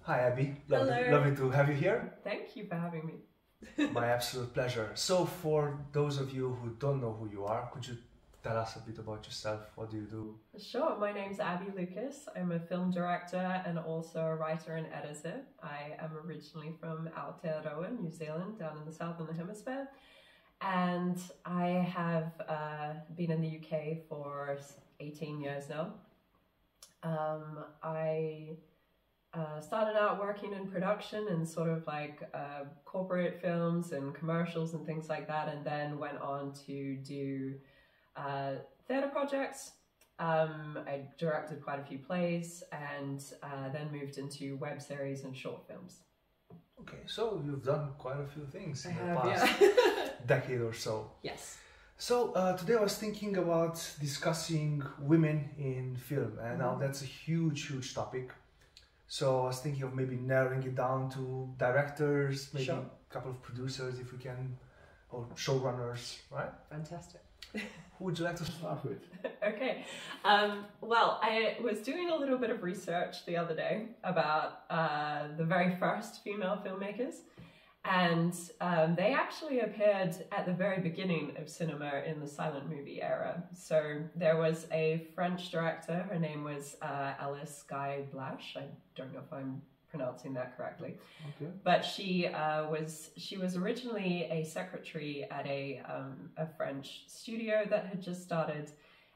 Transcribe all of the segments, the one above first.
Hi Abby, Hello. lovely to have you here. Thank you for having me. My absolute pleasure. So for those of you who don't know who you are, could you tell us a bit about yourself? What do you do? Sure, my name's Abbie Lucas. I'm a film director and also a writer and editor. I am originally from Aotearoa, New Zealand, down in the southern hemisphere. And I have been in the UK for 18 years now. I started out working in production and sort of like corporate films and commercials and things like that, and then went on to do theatre projects. I directed quite a few plays and then moved into web series and short films. Okay, so you've done quite a few things in the have, past yeah. decade or so. Yes. So today I was thinking about discussing women in film, and now that's a huge topic. So I was thinking of maybe narrowing it down to directors, maybe Sure. a couple of producers if we can, or showrunners, right? Fantastic. Who would you like to start with? Okay. Well, I was doing a little bit of research the other day about the very first female filmmakers, and they actually appeared at the very beginning of cinema in the silent movie era. So there was a French director, her name was Alice Guy Blache. I don't know if I'm pronouncing that correctly. Okay. But she was originally a secretary at a French studio that had just started,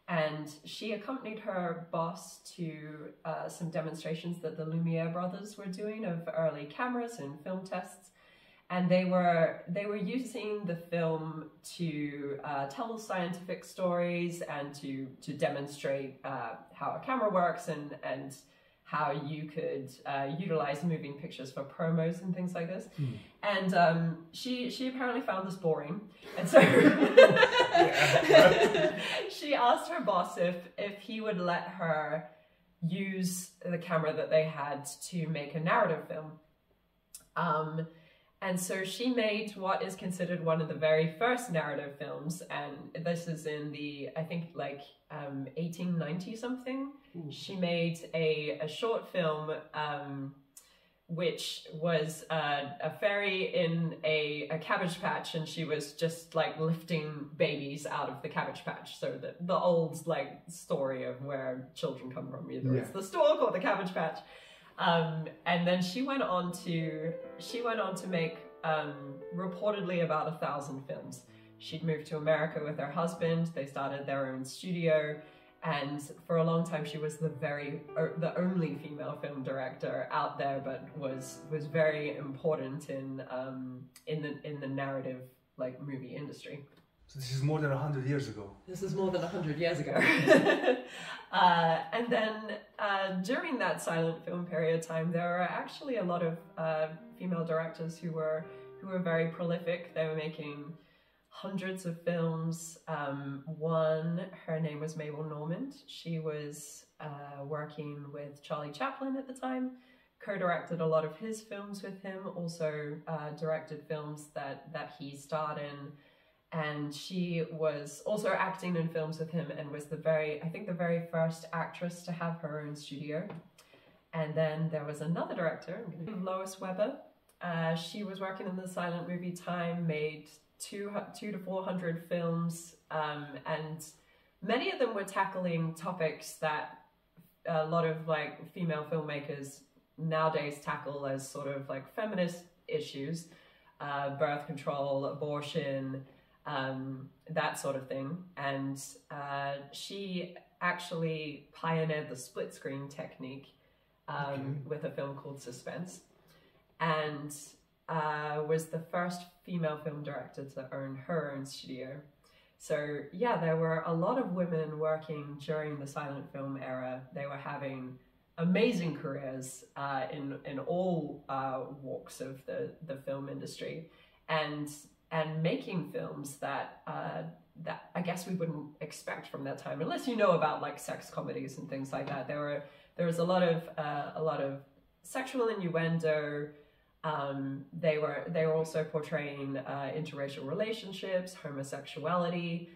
and she accompanied her boss to some demonstrations that the Lumiere brothers were doing of early cameras and film tests. And they were using the film to tell scientific stories and to demonstrate how a camera works and how you could utilize moving pictures for promos and things like this. And she apparently found this boring, and so she asked her boss if he would let her use the camera that they had to make a narrative film. And so she made what is considered one of the very first narrative films, and this is in the, I think, like 1890 something. She made a short film which was a fairy in a cabbage patch, and she was just like lifting babies out of the cabbage patch. So the old like story of where children come from, either it's the stork or the cabbage patch. And then she went on to make reportedly about 1,000 films. She'd moved to America with her husband. They started their own studio, and for a long time she was the only female film director out there, but was very important in the narrative like movie industry. So this is more than 100 years ago. This is more than 100 years ago. And then during that silent film period of time, there were actually a lot of female directors who were very prolific. They were making hundreds of films. One, her name was Mabel Normand. She was working with Charlie Chaplin at the time, co-directed a lot of his films with him, also directed films that he starred in. And she was also acting in films with him and was the very first actress to have her own studio. And then there was another director, Lois Weber. She was working in the silent movie time, made 200 to 400 films, and many of them were tackling topics that a lot of like female filmmakers nowadays tackle as sort of like feminist issues, birth control, abortion, that sort of thing. And she actually pioneered the split screen technique with a film called Suspense, and was the first female film director to own her own studio. So yeah, there were a lot of women working during the silent film era. They were having amazing careers in all walks of the film industry, and making films that I guess we wouldn't expect from that time, unless you know about like sex comedies and things like that. There was a lot of sexual innuendo. They were also portraying interracial relationships, homosexuality,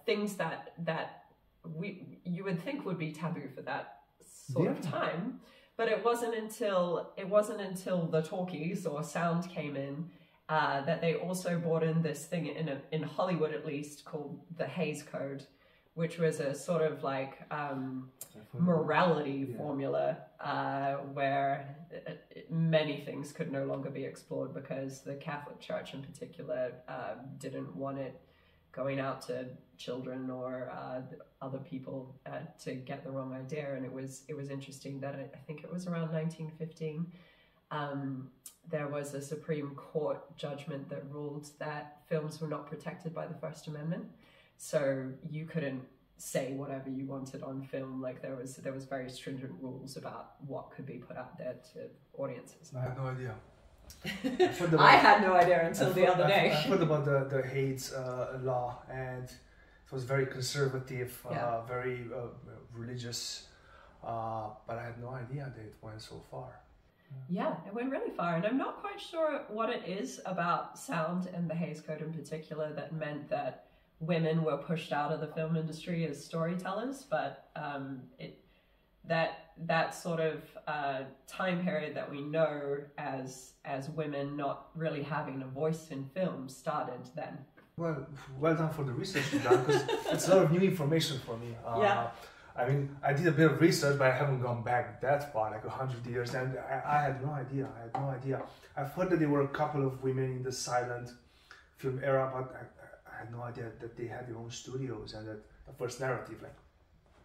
things that you would think would be taboo for that sort of time. But it wasn't until the talkies or sound came in that they also brought in this thing in Hollywood, at least, called the Hays Code, which was a sort of like morality formula where many things could no longer be explored because the Catholic Church in particular didn't want it going out to children or other people to get the wrong idea. And it was interesting that I think it was around 1915 there was a Supreme Court judgment that ruled that films were not protected by the First Amendment, so you couldn't say whatever you wanted on film. Like there was very stringent rules about what could be put out there to audiences. I had no idea. I had no idea until the other day. I heard about the Hays law, and it was very conservative, very religious, but I had no idea that it went so far. Yeah, it went really far, and I'm not quite sure what it is about sound and the Hays Code in particular that meant that women were pushed out of the film industry as storytellers, but that sort of time period that we know as women not really having a voice in film started then. Well done for the research you've done, because it's a lot of new information for me. I mean, I did a bit of research, but I haven't gone back that far, like 100 years, and I had no idea. I've heard that there were a couple of women in the silent film era, but I had no idea that they had their own studios and that the first narrative, like,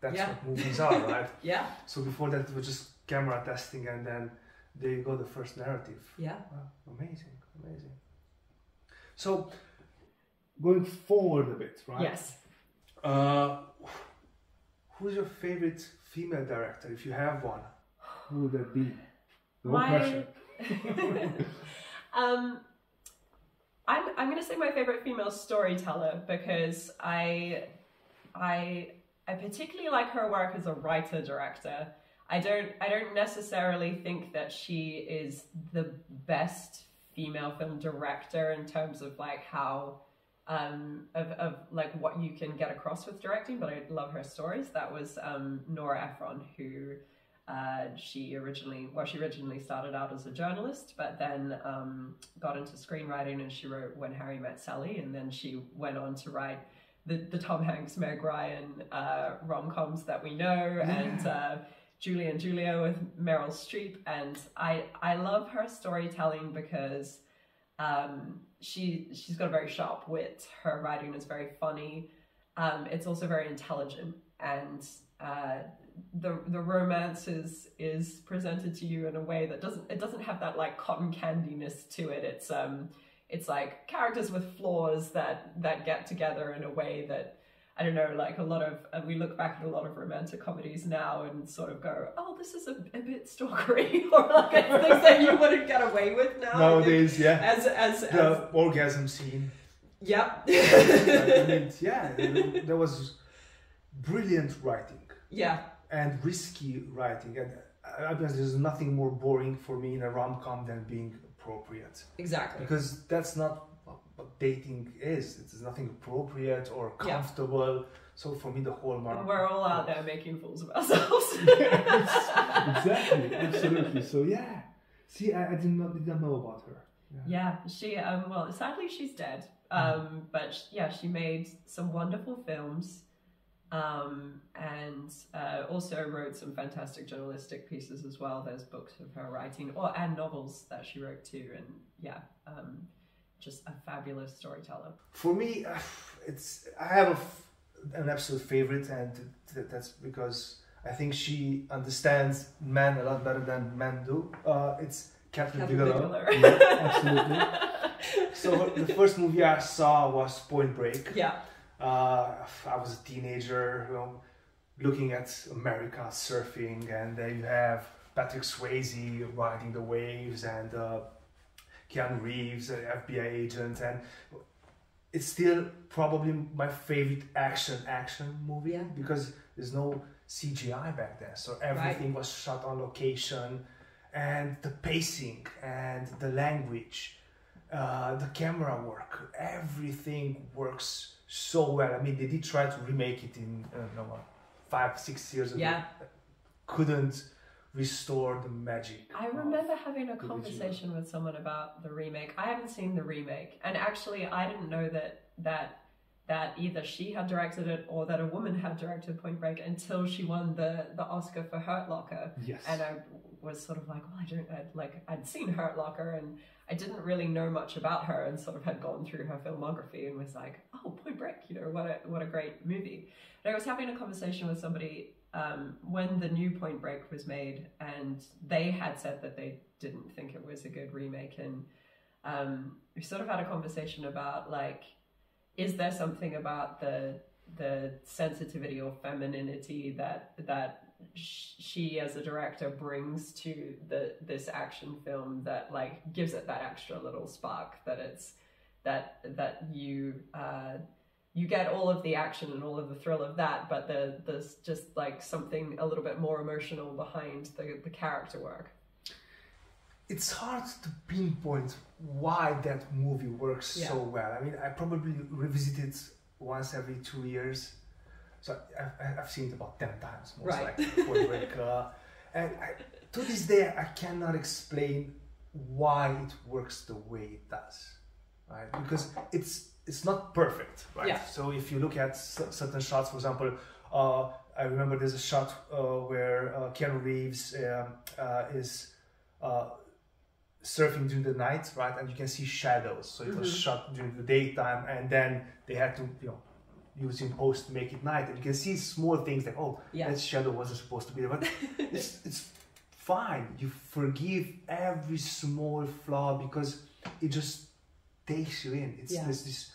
that's what movies are, right? Yeah. So before that, it was just camera testing, and then they got the first narrative. Yeah. Wow, amazing. So, going forward a bit, right? Yes. Who's your favorite female director, if you have one? Who would that be? No I'm going to say my favorite female storyteller because I particularly like her work as a writer-director. I don't necessarily think that she is the best female film director in terms of like how of like what you can get across with directing, but I love her stories. That was Nora Ephron, who she originally started out as a journalist, but then got into screenwriting, and she wrote When Harry Met Sally, and then she went on to write the Tom Hanks, Meg Ryan rom-coms that we know, and Julie and Julia with Meryl Streep. And I love her storytelling because she's got a very sharp wit. Her writing is very funny. It's also very intelligent, and the romance is presented to you in a way that doesn't have that like cotton candiness to it. It's like characters with flaws that get together in a way that, I don't know, like a lot of, we look back at a lot of romantic comedies now and sort of go, oh, this is a bit stalkery, or like things that you wouldn't get away with now. Nowadays, as the orgasm scene. Yep. There was brilliant writing. Yeah. And risky writing. And I guess there's nothing more boring for me in a rom-com than being appropriate. Exactly. Because that's not what dating is. It's nothing appropriate or comfortable. Yeah. So for me, the whole market. We're all out there making fools of ourselves. Exactly, absolutely. So yeah. See, I did not know about her. Yeah, she well, sadly she's dead. But yeah, she made some wonderful films. And also wrote some fantastic journalistic pieces as well. There's books of her writing, and novels that she wrote too. And just a fabulous storyteller. For me, I have an absolute favorite, and that's because I think she understands men a lot better than men do. It's Kathryn Bigelow. Yeah, absolutely. So the first movie I saw was Point Break. Yeah. I was a teenager, looking at America surfing, and then you have Patrick Swayze riding the waves, and Keanu Reeves, an FBI agent, and it's still probably my favorite action movie because there's no CGI back then, so everything was shot on location, and the pacing and the language, the camera work, everything works so well. I mean, they did try to remake it in 5-6 years ago. Yeah. Couldn't restore the magic. I remember having a conversation with someone about the remake. I haven't seen the remake, and actually I didn't know that either she had directed it or that a woman had directed Point Break until she won the Oscar for Hurt Locker. Yes. And I was sort of like, well, I'd seen Hurt Locker and I didn't really know much about her, and sort of had gone through her filmography and was like, oh, Point Break, you know, what a great movie. And I was having a conversation with somebody when the new Point Break was made, and they had said that they didn't think it was a good remake, and we sort of had a conversation about, like, is there something about the sensitivity or femininity that she as a director brings to this action film that, like, gives it that extra little spark, that it's that you get all of the action and all of the thrill of that, but there's just, like, something a little bit more emotional behind the character work. It's hard to pinpoint why that movie works so well. I mean, I probably revisit it once every 2 years. So I've seen it about 10 times, most likely. Point Break. And to this day, I cannot explain why it works the way it does, right? Because it's not perfect, right? Yeah. So if you look at certain shots, for example, I remember there's a shot where Keanu Reeves is surfing during the night, right? And you can see shadows. So it was shot during the daytime, and then they had to, you know, use in post to make it night. And you can see small things like, oh, that shadow wasn't supposed to be there. But it's fine. You forgive every small flaw because it just takes you in. There's this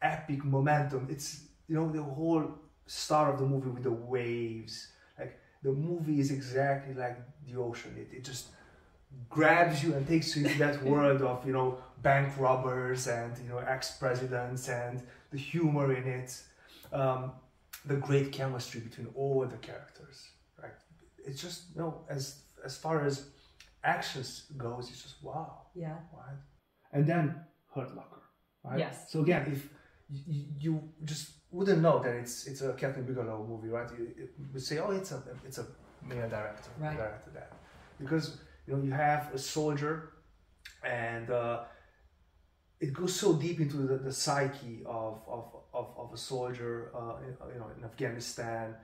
epic momentum. It's, you know, the whole start of the movie with the waves. Like, the movie is exactly like the ocean. It just grabs you and takes you into that world of, you know, bank robbers and, you know, ex-presidents, and the humor in it, the great chemistry between all the characters, right? It's just, you know, as far as actions goes, it's just wow. Yeah. Right? And then Hurt Locker, right? Yes. So again, if you just wouldn't know that it's a Kathryn Bigelow movie, right? You would say, oh, it's a male director who directed that, because, you know, you have a soldier, and it goes so deep into the psyche of a soldier, you know, in Afghanistan,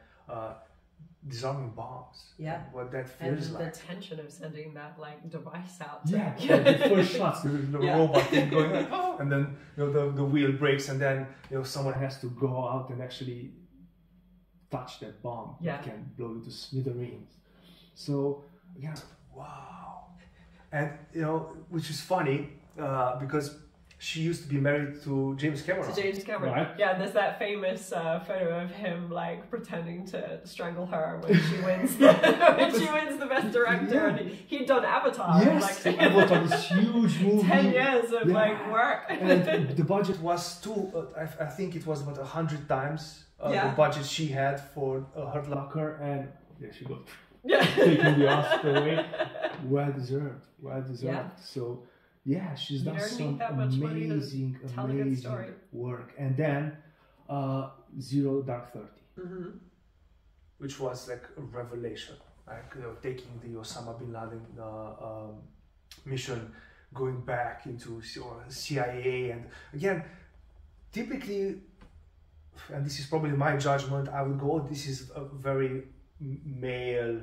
disarming bombs. Yeah. What that feels like. And the tension of sending that, like, device out. The first shots, the robot thing going, like, oh, and then, you know, the wheel breaks, and then, you know, someone has to go out and actually touch that bomb that can blow it to smithereens. So again, wow. And, you know, which is funny, because she used to be married to James Cameron. Right? Yeah, there's that famous photo of him, like, pretending to strangle her when she wins the best director. And he'd done Avatar. Yes, like, Avatar, this huge movie. 10 years of like work. And the budget was I think it was about 100 times the budget she had for Hurt Locker, and she got taking the Oscar away. Well deserved. Yeah. So she's done some amazing work. And then Zero Dark 30, which was like a revelation, like, you know, taking the Osama bin Laden mission, going back into CIA, and again, typically, and this is probably my judgment, I would go, this is a very male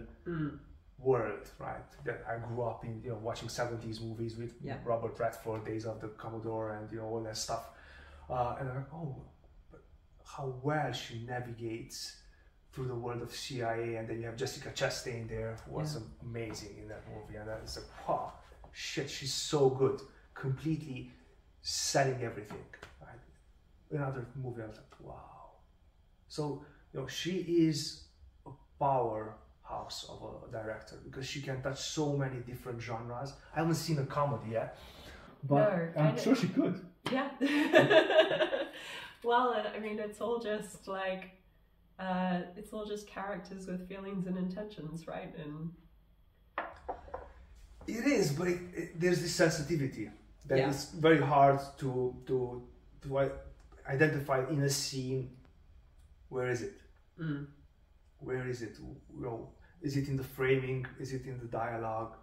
world, right? That I grew up in, you know, watching 70s movies with Robert Redford, Days of the Commodore, and, you know, all that stuff. And I'm like, oh, but how well she navigates through the world of CIA. And then you have Jessica Chastain there, who was amazing in that movie. And it's like, wow, shit, she's so good, completely selling everything, right? Another movie, I was like, wow. So, you know, she is a powerhouse of a director, because she can touch so many different genres. I haven't seen a comedy yet, but I'm sure she could. Yeah. Well, I mean, it's all just like, it's all just characters with feelings and intentions, right? And it is, but there's this sensitivity that is very hard to identify in a scene. Where is it? Where is it? You know, Is it in the framing? Is it in the dialogue?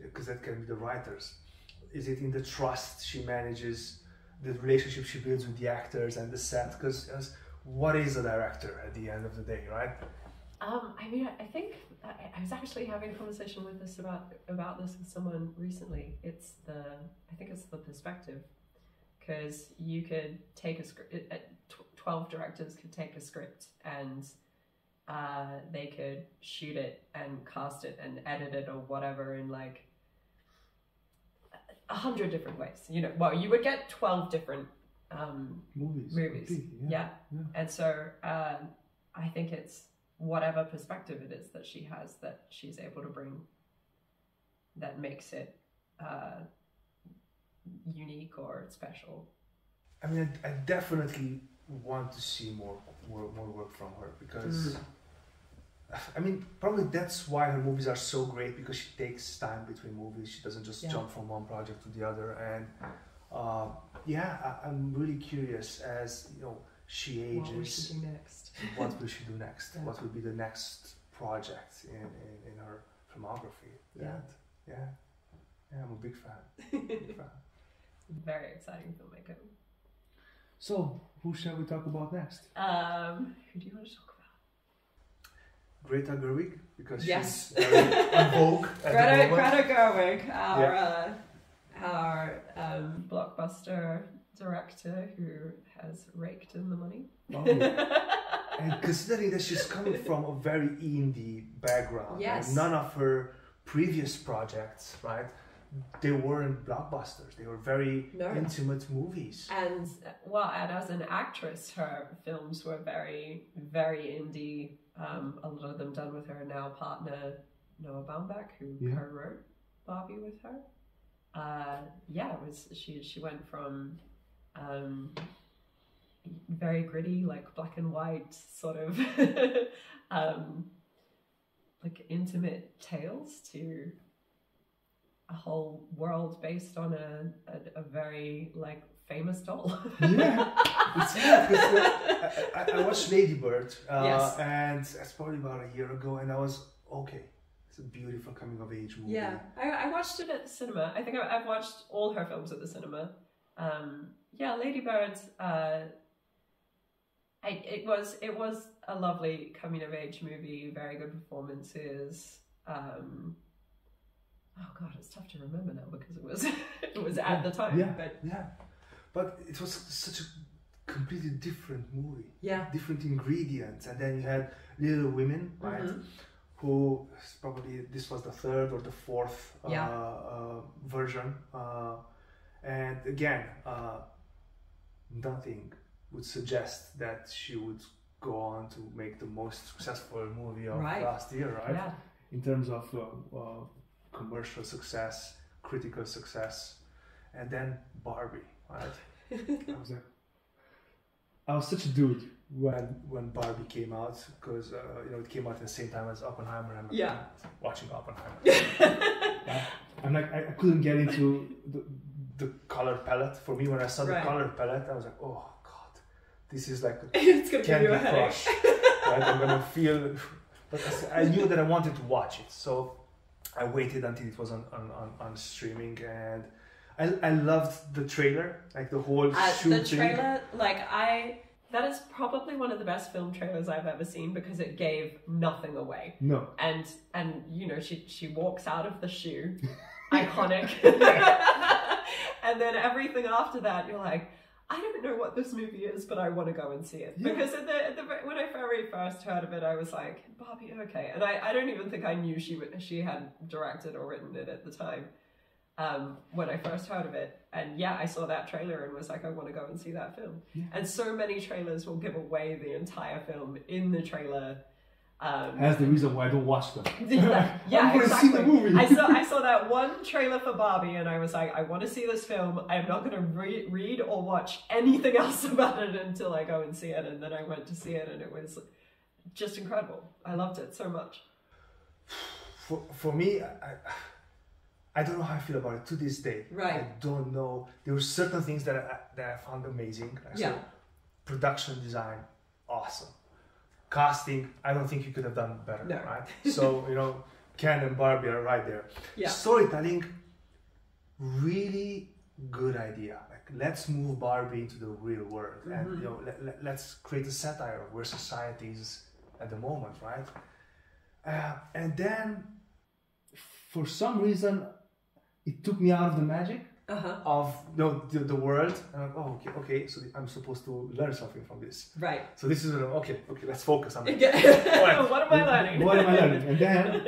Because that can be the writers. Is it in the trust she manages, the relationship she builds with the actors and the set? Because what is a director at the end of the day, right? I mean, I think I was actually having a conversation with this about this with someone recently. I think it's the perspective, because you could take a script. 12 directors could take a script and they could shoot it and cast it and edit it or whatever in like 100 different ways. You know, well, you would get 12 different movies. Okay, Yeah. And so I think it's whatever perspective it is that she has that she's able to bring that makes it unique or special. I mean, I definitely want to see more work from her, because I mean, probably that's why her movies are so great, because she takes time between movies. She doesn't just jump from one project to the other. And I'm really curious, as you know, she ages. What will she do next? What will she do next? Yeah. What will be the next project in her filmography? I'm a big fan. Very exciting filmmaker. So, who shall we talk about next? Who do you want to talk about? Greta Gerwig, because yes. she's on Vogue at the moment. Greta Gerwig, our blockbuster director who has raked in the money. Oh. And considering that she's coming from a very indie background, yes. None of her previous projects, right? They weren't blockbusters. They were very intimate movies. And as an actress, her films were very, very indie. A lot of them done with her now partner Noah Baumbach, who co-wrote Barbie with her. She went from very gritty, like black and white sort of like intimate tales to a whole world based on a very like famous doll. It's weird, I watched Lady Bird, yes. And it's probably about a year ago, and I was okay. It's a beautiful coming of age movie. Yeah, I watched it at the cinema. I think I've watched all her films at the cinema. Lady Bird. It was a lovely coming of age movie. Very good performances. Oh God, it's tough to remember now because it was at the time. But it was such a completely different movie. Yeah. Different ingredients, and then you had Little Women, right? Mm-hmm. Who probably this was the third or the fourth version, and again, nothing would suggest that she would go on to make the most successful movie of last year, right? Yeah. In terms of commercial success, critical success, and then Barbie, right? I was such a dude when Barbie came out, because it came out at the same time as Oppenheimer. I'm watching Oppenheimer. I'm like, I couldn't get into the color palette. For me, when I saw the color palette, I was like, oh God, this is like it's gonna give you a Crush. Right? I'm gonna feel, but I knew that I wanted to watch it, so I waited until it was on streaming, and I loved the trailer, like the whole shooting. The trailer, that is probably one of the best film trailers I've ever seen, because it gave nothing away. No. And she walks out of the shoe, iconic. And then everything after that, you're like, I don't know what this movie is, but I want to go and see it. Yeah. Because when I very first heard of it, I was like, Barbie, okay. And I don't even think I knew she had directed or written it at the time. When I first heard of it, and I saw that trailer and was like, I want to go and see that film. Yeah. And so many trailers will give away the entire film in the trailer. That's the reason why I don't watch them. Yeah, exactly. See the movie. I saw that one trailer for Barbie, and I was like, I want to see this film. I'm not going to read or watch anything else about it until I go and see it. And then I went to see it, and it was just incredible. I loved it so much. For me, I don't know how I feel about it to this day. Right. I don't know. There were certain things that I found amazing. Production design, awesome. casting, I don't think you could have done better, No. right? So, Ken and Barbie are right there. Yeah. Storytelling, really good idea. Like, let's move Barbie into the real world, and let's create a satire of where society is at the moment, right? And then, for some reason, it took me out of the magic of the world. And I'm like, oh, okay, so I'm supposed to learn something from this. Right. So this is okay, let's focus on it. Right. What am I learning? What am I learning? And then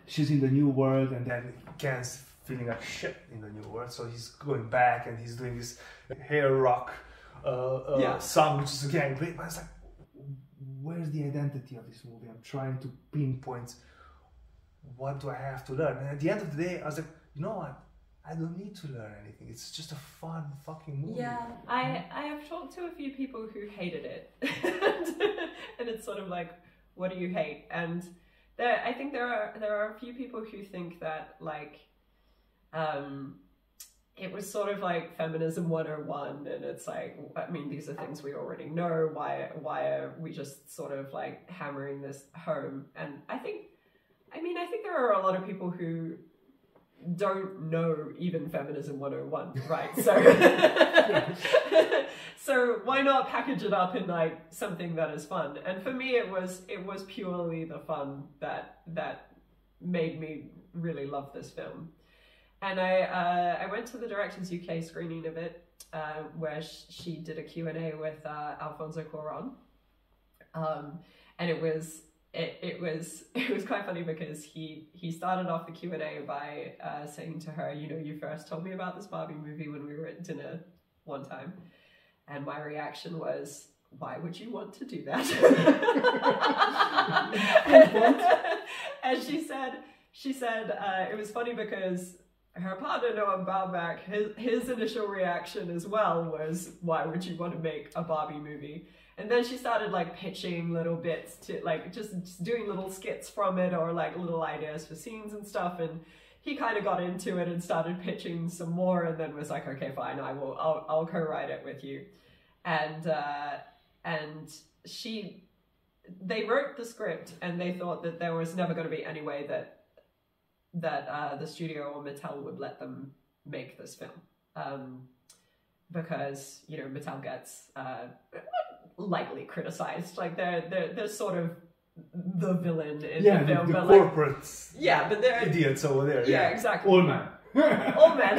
she's in the new world, and then Ken's feeling like shit in the new world. So he's going back and he's doing this hair rock song, which is again great. But it's like, where's the identity of this movie? I'm trying to pinpoint what do I have to learn. And at the end of the day, I was like, you know what? I don't need to learn anything. It's just a fun fucking movie. Yeah, I have talked to a few people who hated it, and it's sort of like, what do you hate? And I think there are a few people who think that like, it was sort of like feminism 101, and it's like, I mean, these are things we already know. Why are we just sort of like hammering this home? And I think there are a lot of people who don't know even feminism 101, right? So so why not package it up in like something that is fun? And for me it was purely the fun that made me really love this film. And I went to the Directors UK screening of it, where she did a Q&A with Alfonso Cuarón, and it was quite funny because he started off the Q&A by saying to her, you first told me about this Barbie movie when we were at dinner one time, and my reaction was, why would you want to do that? And she said it was funny because her partner Noah Baumbach, his initial reaction as well was, why would you want to make a Barbie movie? And then she started like pitching little bits to like just doing little skits from it, or like little ideas for scenes and stuff. And he kind of got into it and started pitching some more, and then was like, okay, fine, I'll co-write it with you. And they wrote the script, and they thought that there was never going to be any way that the studio or Mattel would let them make this film, because Mattel gets lightly criticized, like they're sort of the villain in the film, the corporate but they're idiots over there. Yeah, exactly. Old man. Old man.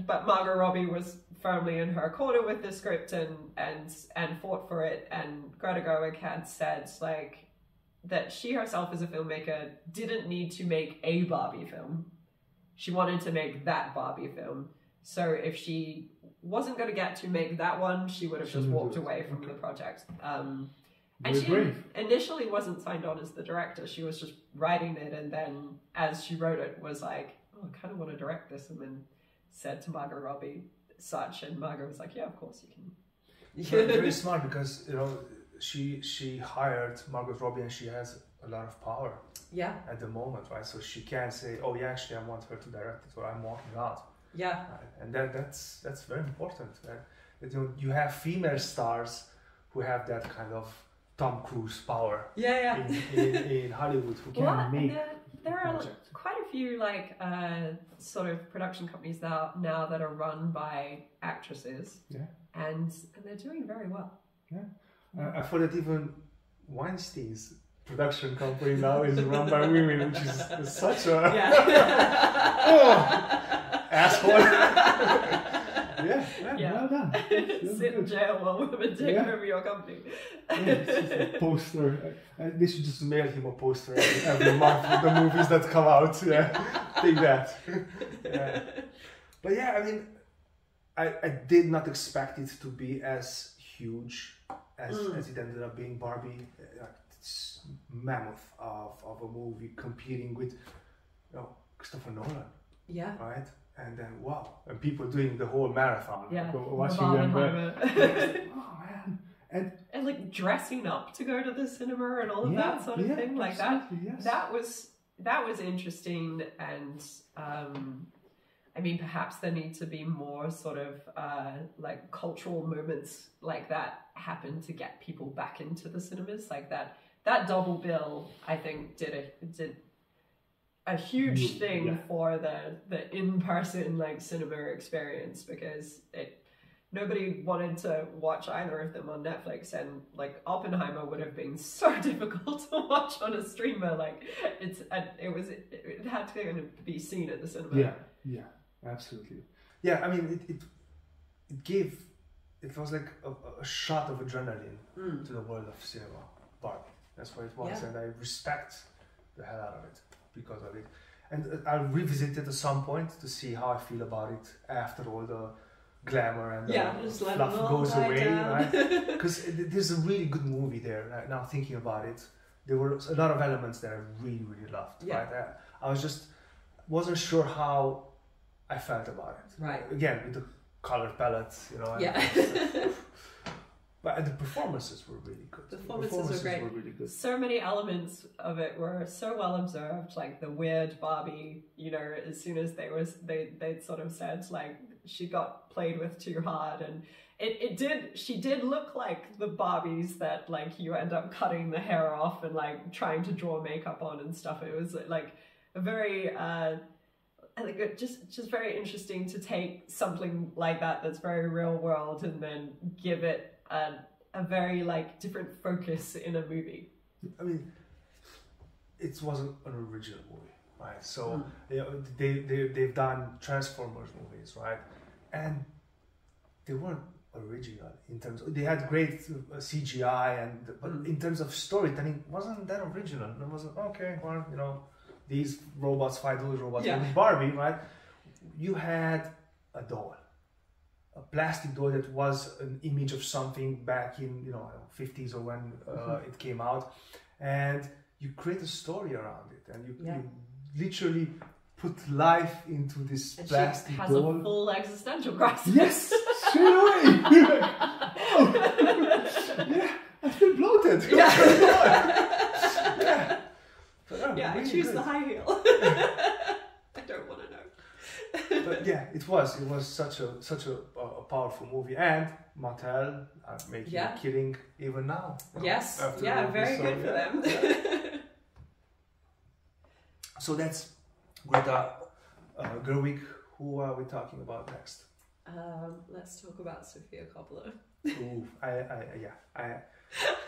But Margot Robbie was firmly in her corner with the script and fought for it. And Greta Gerwig had said like that she herself as a filmmaker didn't need to make a Barbie film. She wanted to make that Barbie film. So if she wasn't going to get to make that one, she would have just walked away from the project. And she initially wasn't signed on as the director. She was just writing it, and then as she wrote it, was like, oh, I kind of want to direct this, and then said to Margot Robbie such, and Margot was like, yeah, of course you can. Very smart, because she hired Margot Robbie, and she has a lot of power at the moment, right? So she can say, oh yeah, actually I want her to direct it, or I'm walking out. Yeah. And that's very important. That you have female stars who have that kind of Tom Cruise power in Hollywood, who can make there are quite a few like sort of production companies now that are run by actresses, and they're doing very well. I thought that even Weinstein's production company now is run by women, which is such a asshole. Well done. Sit in jail while women take over your company. It's just a poster. They should just mail him a poster every month with the movies that come out. Take that. But yeah, I mean, I did not expect it to be as huge as it ended up being. Barbie, it's mammoth of a movie competing with Christopher Nolan. Yeah. Right? And then and people doing the whole marathon, watching them. Oh man, and like dressing up to go to the cinema and all of that sort of thing, like that. Yes. That was interesting, and I mean, perhaps there need to be more sort of like cultural moments like that happen to get people back into the cinemas. Like that double bill, I think, did a huge thing for the in-person like cinema experience, because nobody wanted to watch either of them on Netflix, and like Oppenheimer would have been so difficult to watch on a streamer. Like it had to be seen at the cinema. Yeah, absolutely. Yeah, I mean it was like a shot of adrenaline to the world of cinema. Barbie, that's what it was, and I respect the hell out of it because of it. And I'll revisit it at some point to see how I feel about it after all the glamour and the fluff goes away, right? Because there's a really good movie there. Right? Now thinking about it, there were a lot of elements that I really, really loved. Right? I was just wasn't sure how I felt about it. Right. Again, with the color palette, you know. But the performances were really good. The performances were really good. So many elements of it were so well observed, like the weird Barbie, you know, as soon as they'd sort of said like she got played with too hard, and she did look like the Barbies that like you end up cutting the hair off and like trying to draw makeup on and stuff. It was like a very I think just very interesting to take something like that's very real world and then give it a very like different focus in a movie. I mean, it wasn't an original movie, right? So you know, they've done Transformers movies, right? And they weren't original in terms of, they had great CGI, but in terms of storytelling, wasn't that original. It wasn't okay. Well, you know, these robots fight those robots. Yeah. With Barbie, right? You had a doll. A plastic doll that was an image of something back in 50s or when it came out, and you create a story around it, and you literally put life into this and plastic she has doll. A full existential crisis. Yes, straight away. You're like, oh, yeah, I feel bloated. I really choose good. the high heel. I don't want to know. But yeah, it was such a powerful movie, and Mattel are making a killing even now. Yes, very good for them. So that's Greta Gerwig. Who are we talking about next? Let's talk about Sofia Coppola. Ooh,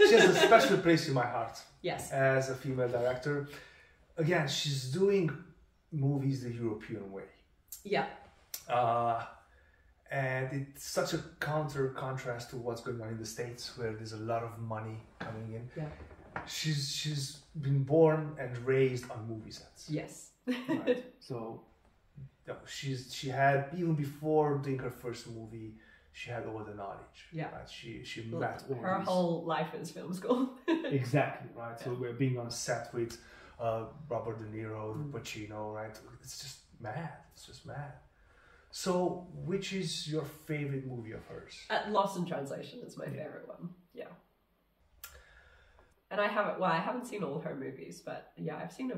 she has a special place in my heart. Yes, as a female director. Again, she's doing movies the European way. Yeah. And it's such a contrast to what's going on in the States, where there's a lot of money coming in. Yeah. She's been born and raised on movie sets. Yes. Right? So she had, even before doing her first movie, she had all the knowledge. Yeah. Right? She met all her these. whole life is film school. Exactly, right? So we're being on set with Robert De Niro, Pacino, right? It's just mad. It's just mad. So, which is your favorite movie of hers? Lost in Translation is my favorite one. Yeah. And I haven't seen all her movies, but yeah, I've seen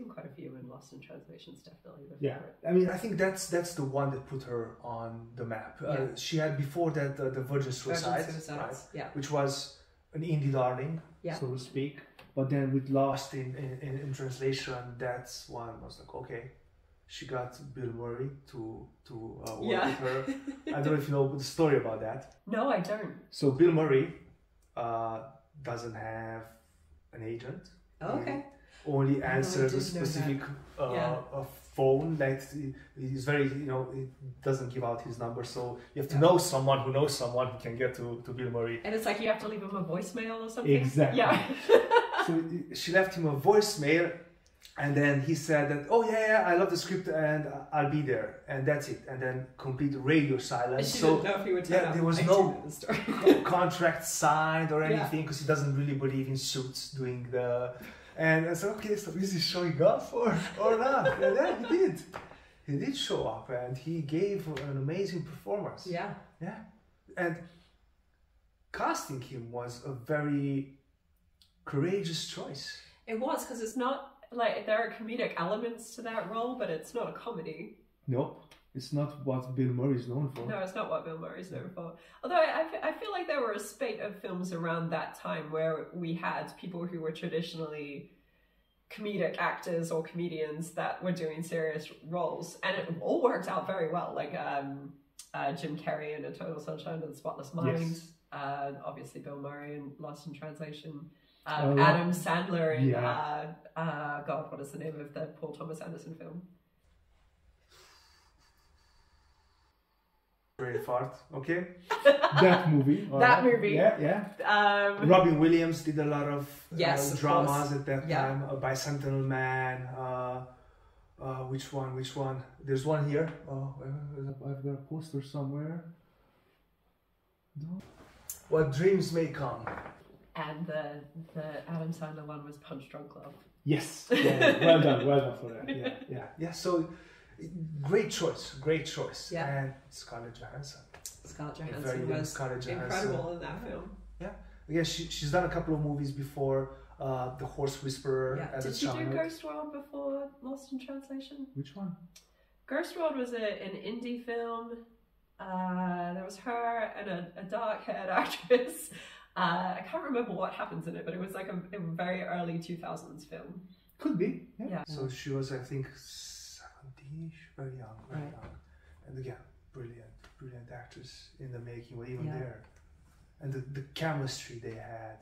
quite a few, and Lost in Translation is definitely the favorite. I mean, I think that's the one that put her on the map. She had before that the Virgin Suicides, right? Yeah. Which was an indie darling, so to speak. But then with Lost in Translation, that's one was like, okay, she got Bill Murray to work with her. I don't know if you know the story about that. No, I don't. So Bill Murray doesn't have an agent. Oh, okay. He only answers a specific phone. Like he's very, he doesn't give out his number. So you have to know someone who knows someone who can get to Bill Murray. And it's like you have to leave him a voicemail or something. Exactly. Yeah. So she left him a voicemail, and then he said that, oh yeah, I love the script and I'll be there, and that's it. And then complete radio silence. She didn't know if he would turn up. There was no contract signed or anything, because he doesn't really believe in suits doing the. And I said, okay, so is he showing up or not? And then he did. He did show up, and he gave an amazing performance. Yeah. Yeah. And casting him was a very courageous choice. It was, because it's not like there are comedic elements to that role, but it's not a comedy. Nope. It's not what Bill Murray is known for. No, it's not what Bill Murray's known for. Although I feel like there were a spate of films around that time where we had people who were traditionally comedic actors or comedians that were doing serious roles, and it all worked out very well. Like Jim Carrey in A Total Sunshine of the Spotless Mind. Yes. Obviously Bill Murray in Lost in Translation. Adam Sandler in God, what is the name of the Paul Thomas Anderson film? Braveheart, okay. That movie. That movie. Yeah. Robin Williams did a lot of dramas course. at that time. Bicentennial Man. Which one? There's one here. I've got a poster somewhere. What Dreams May Come. And the Adam Sandler one was Punch Drunk Love. Yes. Yeah, well done for that. Yeah. So, great choice. Yeah. And Scarlett Johansson. Johansson was incredible in that film. Yeah, she's done a couple of movies before. The Horse Whisperer as a child. Did she do Ghost World before Lost in Translation? Which one? Ghost World was an indie film. There was her and a dark-haired actress. I can't remember what happens in it, but it was like a very early 2000s film. Could be, yeah. So she was, I think, 70-ish, very young. And again, brilliant actress in the making, or even there. And the chemistry they had.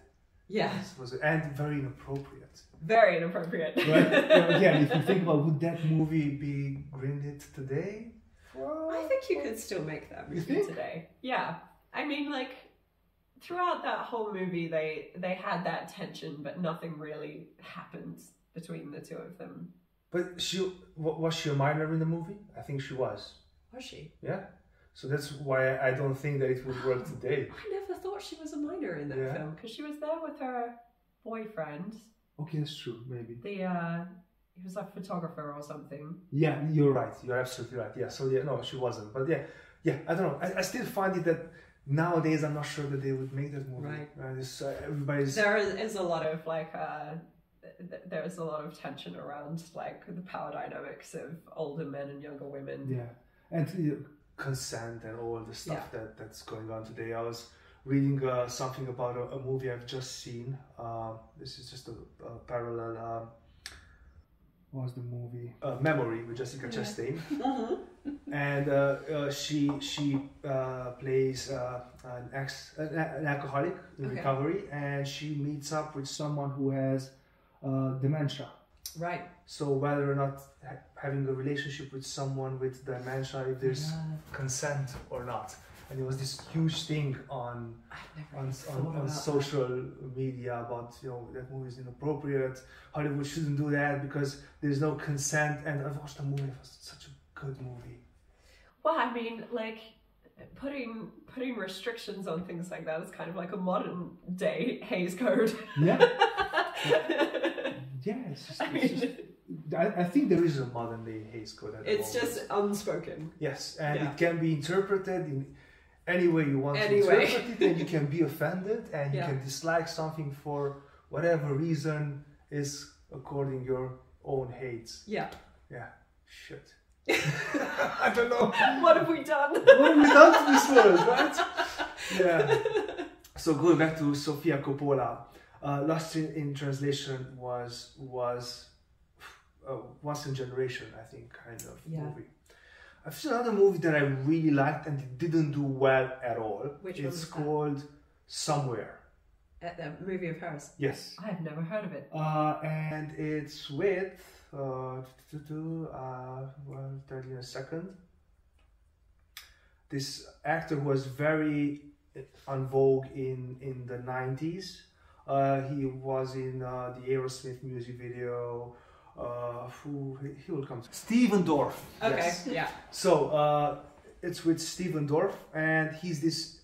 Was and very inappropriate. Very inappropriate. Right? Again, if you think about, would that movie be greenlit today? Well, I think you could still make that movie today. Yeah. I mean, like, throughout that whole movie, they had that tension, but nothing really happened between the two of them. But was she a minor in the movie? I think she was. Was she? Yeah. So that's why I don't think that it would work today. I never thought she was a minor in that film, because she was there with her boyfriend. Okay, that's true, maybe. He was a photographer or something. Yeah, you're right. You're absolutely right. Yeah, so no, she wasn't. But yeah, I don't know. I still find it that nowadays I'm not sure that they would make that movie. Right. Everybody's... There is a lot of like... there's a lot of tension around like the power dynamics of older men and younger women. Yeah, and consent and all the stuff that's going on today. I was reading something about a movie I've just seen. This is just a parallel. What was the movie? Memory with Jessica Chastain. And she plays an alcoholic in recovery, and she meets up with someone who has dementia. Right. So whether or not having a relationship with someone with dementia, if there's consent or not. And it was this huge thing on social media about, that movie is inappropriate. Hollywood shouldn't do that because there's no consent. And I've watched the movie. It was such a good movie. Well, I mean, like putting restrictions on things like that is kind of like a modern day Hays Code. Yeah. Yeah, I think there is a modern day Hays Code. It's just unspoken. Yes, and it can be interpreted in any way you want to interpret it, and you can be offended, and you can dislike something for whatever reason is according your own hates. Yeah. Yeah. Shit. I don't know. What have we done? What have we done to this world, right? Yeah. So going back to Sofia Coppola. Lost in Translation was once in a generation, I think, kind of movie. I've seen another movie that I really liked and it didn't do well at all. Which one? It's called Somewhere. The movie of hers? Yes. I have never heard of it. And it's with I'll tell you in a second. This actor who was very en vogue in the 90s. He was in the Aerosmith music video. He will come. Steven Dorff. Okay, yes. Yeah. So it's with Steven Dorff, and he's this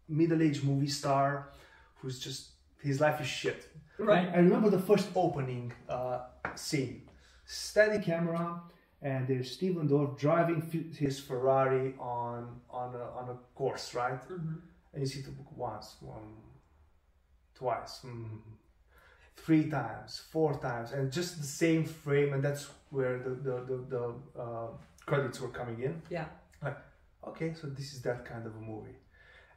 middle-aged movie star who's just, his life is shit. Right. I remember the first opening scene. Steady camera, and there's Steven Dorff driving his Ferrari on a course, right? Mm-hmm. And you see the book once, twice, 3 times, 4 times, and just the same frame, and that's where the credits were coming in. Yeah. Like, okay, so this is that kind of a movie.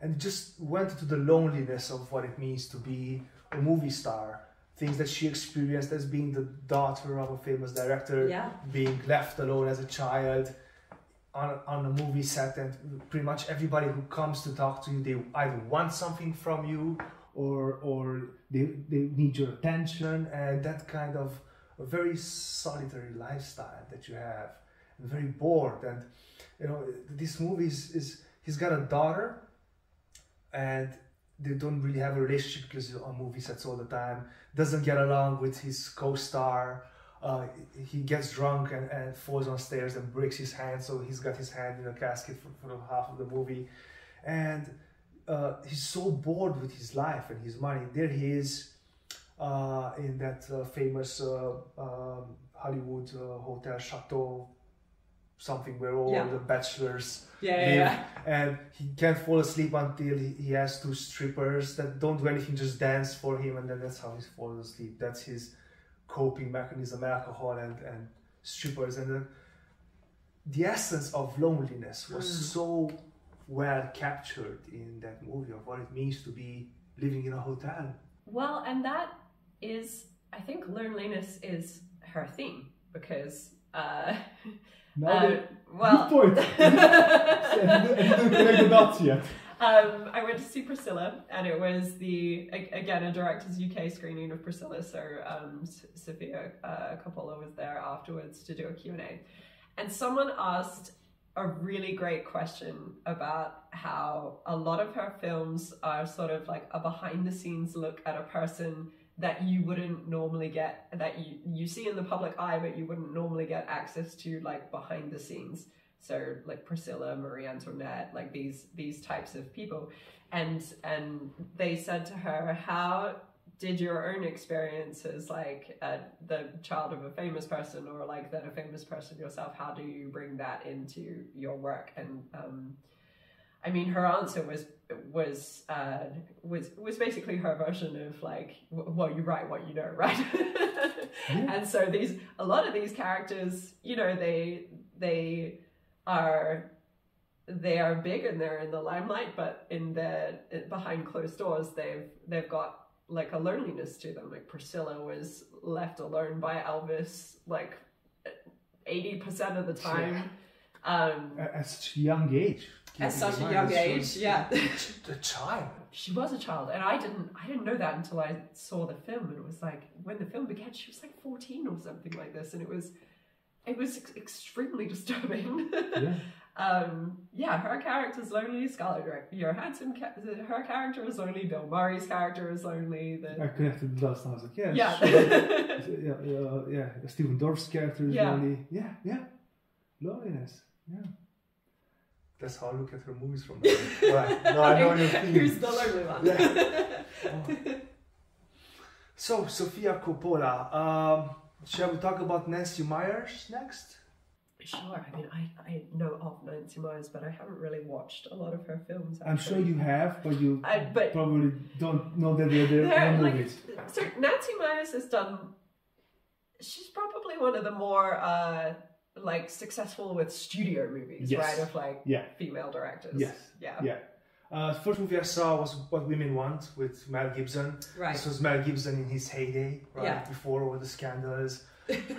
And just went into the loneliness of what it means to be a movie star. Things that she experienced as being the daughter of a famous director, being left alone as a child on a movie set, and pretty much everybody who comes to talk to you, they either want something from you or they need your attention, and that kind of a very solitary lifestyle that you have, and very bored. And you know, this movie is he's got a daughter, and they don't really have a relationship because he's on movie sets all the time. Doesn't get along with his co-star. He gets drunk and falls on stairs and breaks his hand, so he's got his hand in a casket for half of the movie. And he's so bored with his life and his money. There he is in that famous Hollywood hotel chateau, something where all the bachelors live. And he can't fall asleep until he has two strippers that don't do anything, just dance for him, and then that's how he falls asleep. That's his coping mechanism, alcohol and strippers. And the essence of loneliness was so well captured in that movie, of what it means to be living in a hotel. Well, and that is, I think loneliness is her theme, because good point. I didn't connect the dots yet. I went to see Priscilla, and it was again a director's UK screening of Priscilla, so Sofia Coppola was there afterwards to do a Q&A, and someone asked a really great question about how a lot of her films are sort of like a behind-the-scenes look at a person that you wouldn't normally get, that you see in the public eye, but you wouldn't normally get access to, like behind the scenes. So like Priscilla, Marie Antoinette, like these types of people. And they said to her, how did your own experiences, like the child of a famous person, or like then a famous person yourself, how do you bring that into your work? And I mean, her answer was basically her version of like, well, you write what you know, right? And so a lot of these characters, you know, they are big and they're in the limelight, but behind closed doors, they've got like a loneliness to them. Like Priscilla was left alone by Elvis like 80% of the time. At such a young age. At such a young age, A child. She was a child, and I didn't know that until I saw the film. And it was like, when the film began, she was like 14 or something like this, and it was extremely disturbing. Her character's lonely. Scarlett Johansson, her character is lonely. Bill Murray's character is lonely. I connected the last time. I was like, Stephen Dorff's character is lonely. Loneliness. Yeah. That's how I look at her movies from now. Right. No, I know your feeling. Here's the lonely one. So, Sofia Coppola. Shall we talk about Nancy Meyers next? Sure. I mean, I know of Nancy Meyers, but I haven't really watched a lot of her films. Actually. I'm sure you have, but you probably don't know that they're movies. So Nancy Meyers has done. She's probably one of the more like successful with studio movies, right? Of like female directors. First movie I saw was What Women Want with Mel Gibson. Right. This was Mel Gibson in his heyday, right? Before all the scandals.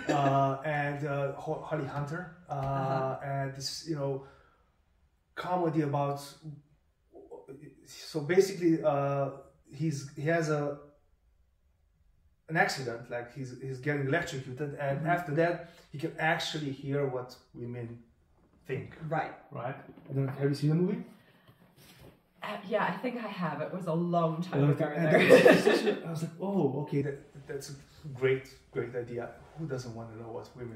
And Holly Hunter. And this, you know, comedy about. So basically, he has an accident, like he's getting electrocuted, and after that he can actually hear what women think. Right. Have you seen the movie? I think I have. It was a long time ago. I was like, oh, okay. That's a great idea. Who doesn't want to know what women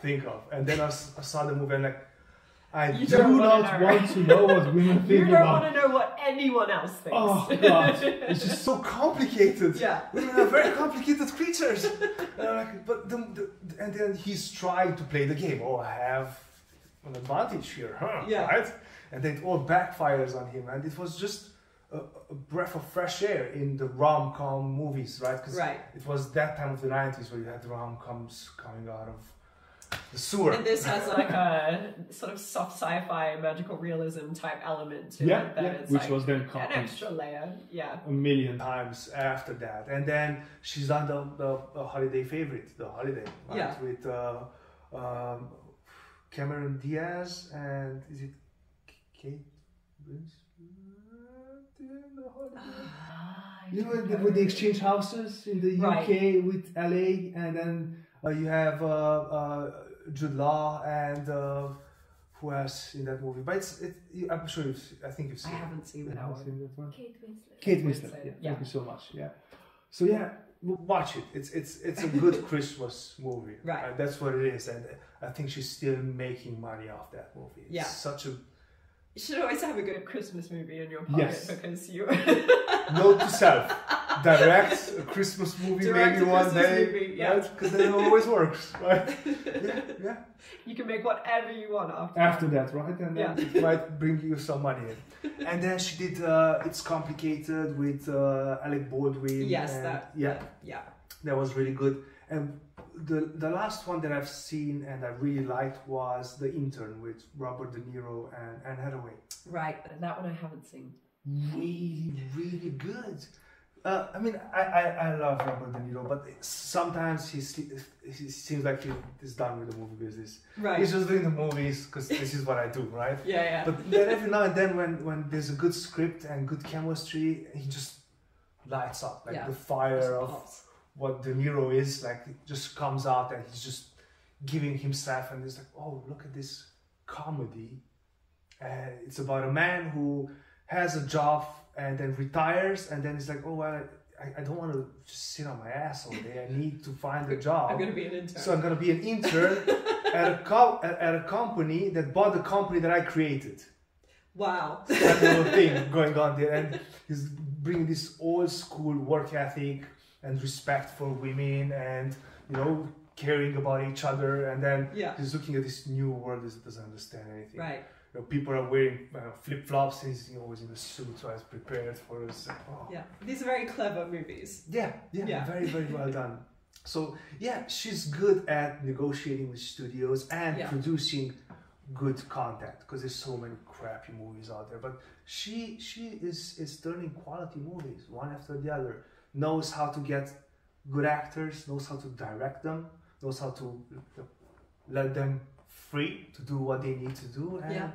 think of? And then I saw the movie and like, I do not want to know what women think about. You don't want to know what anyone else thinks. Oh God, it's just so complicated. Women are very complicated creatures. And then he's trying to play the game. Oh, I have an advantage here, huh? Right? And then it all backfires on him, and it was just a breath of fresh air in the rom-com movies, right? Because it was that time of the 90s where you had rom-coms coming out of the sewer. And this has like a sort of soft sci-fi magical realism type element to it. That it's which like was then an copied extra layer. Yeah. a million times after that, and then she's done the holiday favorite, The Holiday, right? With Cameron Diaz and is it Kate Winslet in The Holiday? You know, with the exchange houses in the UK with LA, and then you have Jude Law and who else in that movie? But I'm sure I think you've seen it. I haven't seen that one. Kate Winslet. Yeah. Thank you so much. Yeah. So yeah, watch it. It's a good Christmas movie. Right. That's what it is, and I think she's still making money off that movie. It's such a. You should always have a good Christmas movie in your pocket because you. Note to self: direct a Christmas movie maybe one day, right? Because then it always works, right? Yeah. You can make whatever you want after that, right? And then it might bring you some money in. And then she did It's Complicated with Alec Baldwin. Yes, that was really good. And the last one that I've seen and I really liked was The Intern with Robert De Niro and Anne Hathaway. Right, that one I haven't seen. Really, really good. I mean, I love Robert De Niro, but sometimes he seems like he's done with the movie business. Right. He's just doing the movies because this is what I do, right? Yeah. But then every now and then when there's a good script and good chemistry, he just lights up. Like the fire of what De Niro is, like it just comes out and he's just giving himself, and it's like, oh, look at this comedy. It's about a man who has a job and then retires, and then he's like, oh, well, I don't want to just sit on my ass all day. I need to find a job. I'm going to be an intern. So I'm going to be an intern at a company that bought the company that I created. Wow. That little thing going on there. And he's bringing this old school work ethic and respect for women and, caring about each other. And then he's looking at this new world that doesn't understand anything. Right. People are wearing flip-flops, and he's always in a suit, so I was prepared for this. Yeah, these are very clever movies. Yeah, very, very well done. So she's good at negotiating with studios and producing good content, because there's so many crappy movies out there. But she is turning quality movies one after the other. Knows how to get good actors, knows how to direct them, knows how to let them free to do what they need to do, and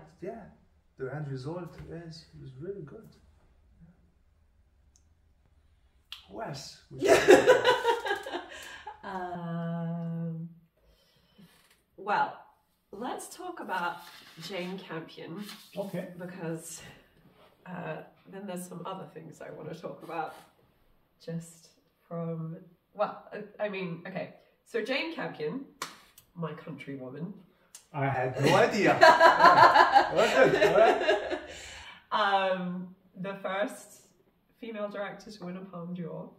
the end result is really good. Who else? Well, let's talk about Jane Campion. Okay. Because then there's some other things I want to talk about. Just from so Jane Campion, my countrywoman. I had no idea. The first female director to win a Palme d'Or.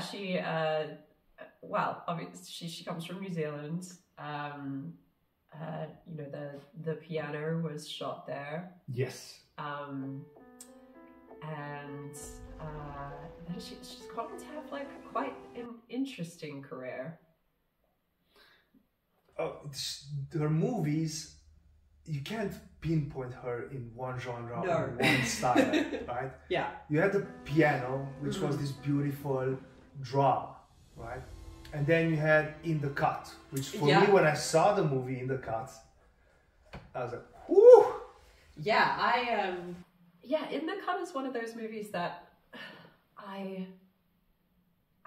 She obviously she comes from New Zealand. The piano was shot there. Yes. She's gotten to have like quite an interesting career. Her movies, you can't pinpoint her in one genre or one style, right? Yeah. You had the piano, which was this beautiful drama, right? And then you had In the Cut, which for me, when I saw the movie In the Cut, I was like, whoo! Yeah, In the Cut is one of those movies that I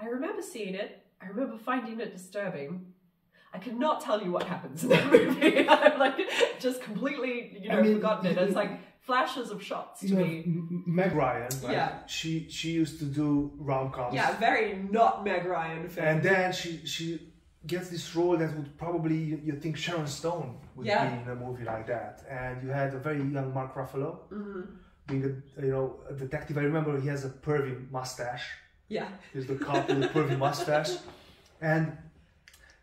remember seeing it. I remember finding it disturbing. I cannot tell you what happens in that movie. I'm like just completely, forgotten it. It's like flashes of shots to me. Meg Ryan, right? Yeah. She used to do rom-coms. Yeah, very not Meg Ryan film. And then she gets this role that would probably you think Sharon Stone would be in a movie like that. And you had a very young Mark Ruffalo being a detective. I remember he has a pervy mustache. Yeah. He's the cop with a pervy mustache, and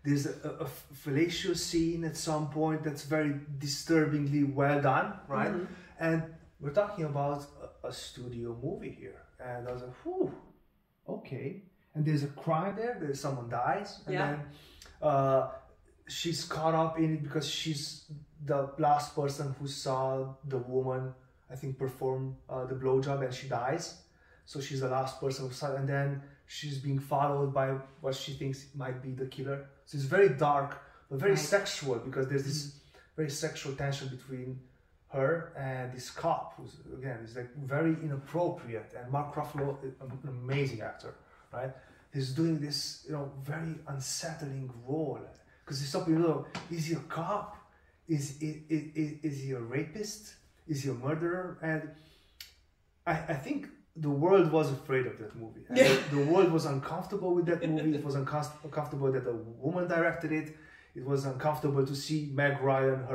there's a fallacious scene at some point that's very disturbingly well done, right? Mm-hmm. And we're talking about a studio movie here. And I was like, whew, okay. and there's a crime there, someone dies, and then she's caught up in it because she's the last person who saw the woman, I think, perform the blowjob, and she dies. So she's the last person who saw it, and then she's being followed by what she thinks might be the killer. So it's very dark, but very sexual, because there's this very sexual tension between her and this cop, who's, again, is like very inappropriate. And Mark Ruffalo, an amazing actor, right? He's doing this, very unsettling role. Because it's something, is he a cop? Is he a rapist? Is he a murderer? And I think the world was afraid of that movie. The world was uncomfortable with that movie. It was uncomfortable that a woman directed it. It was uncomfortable to see Meg Ryan,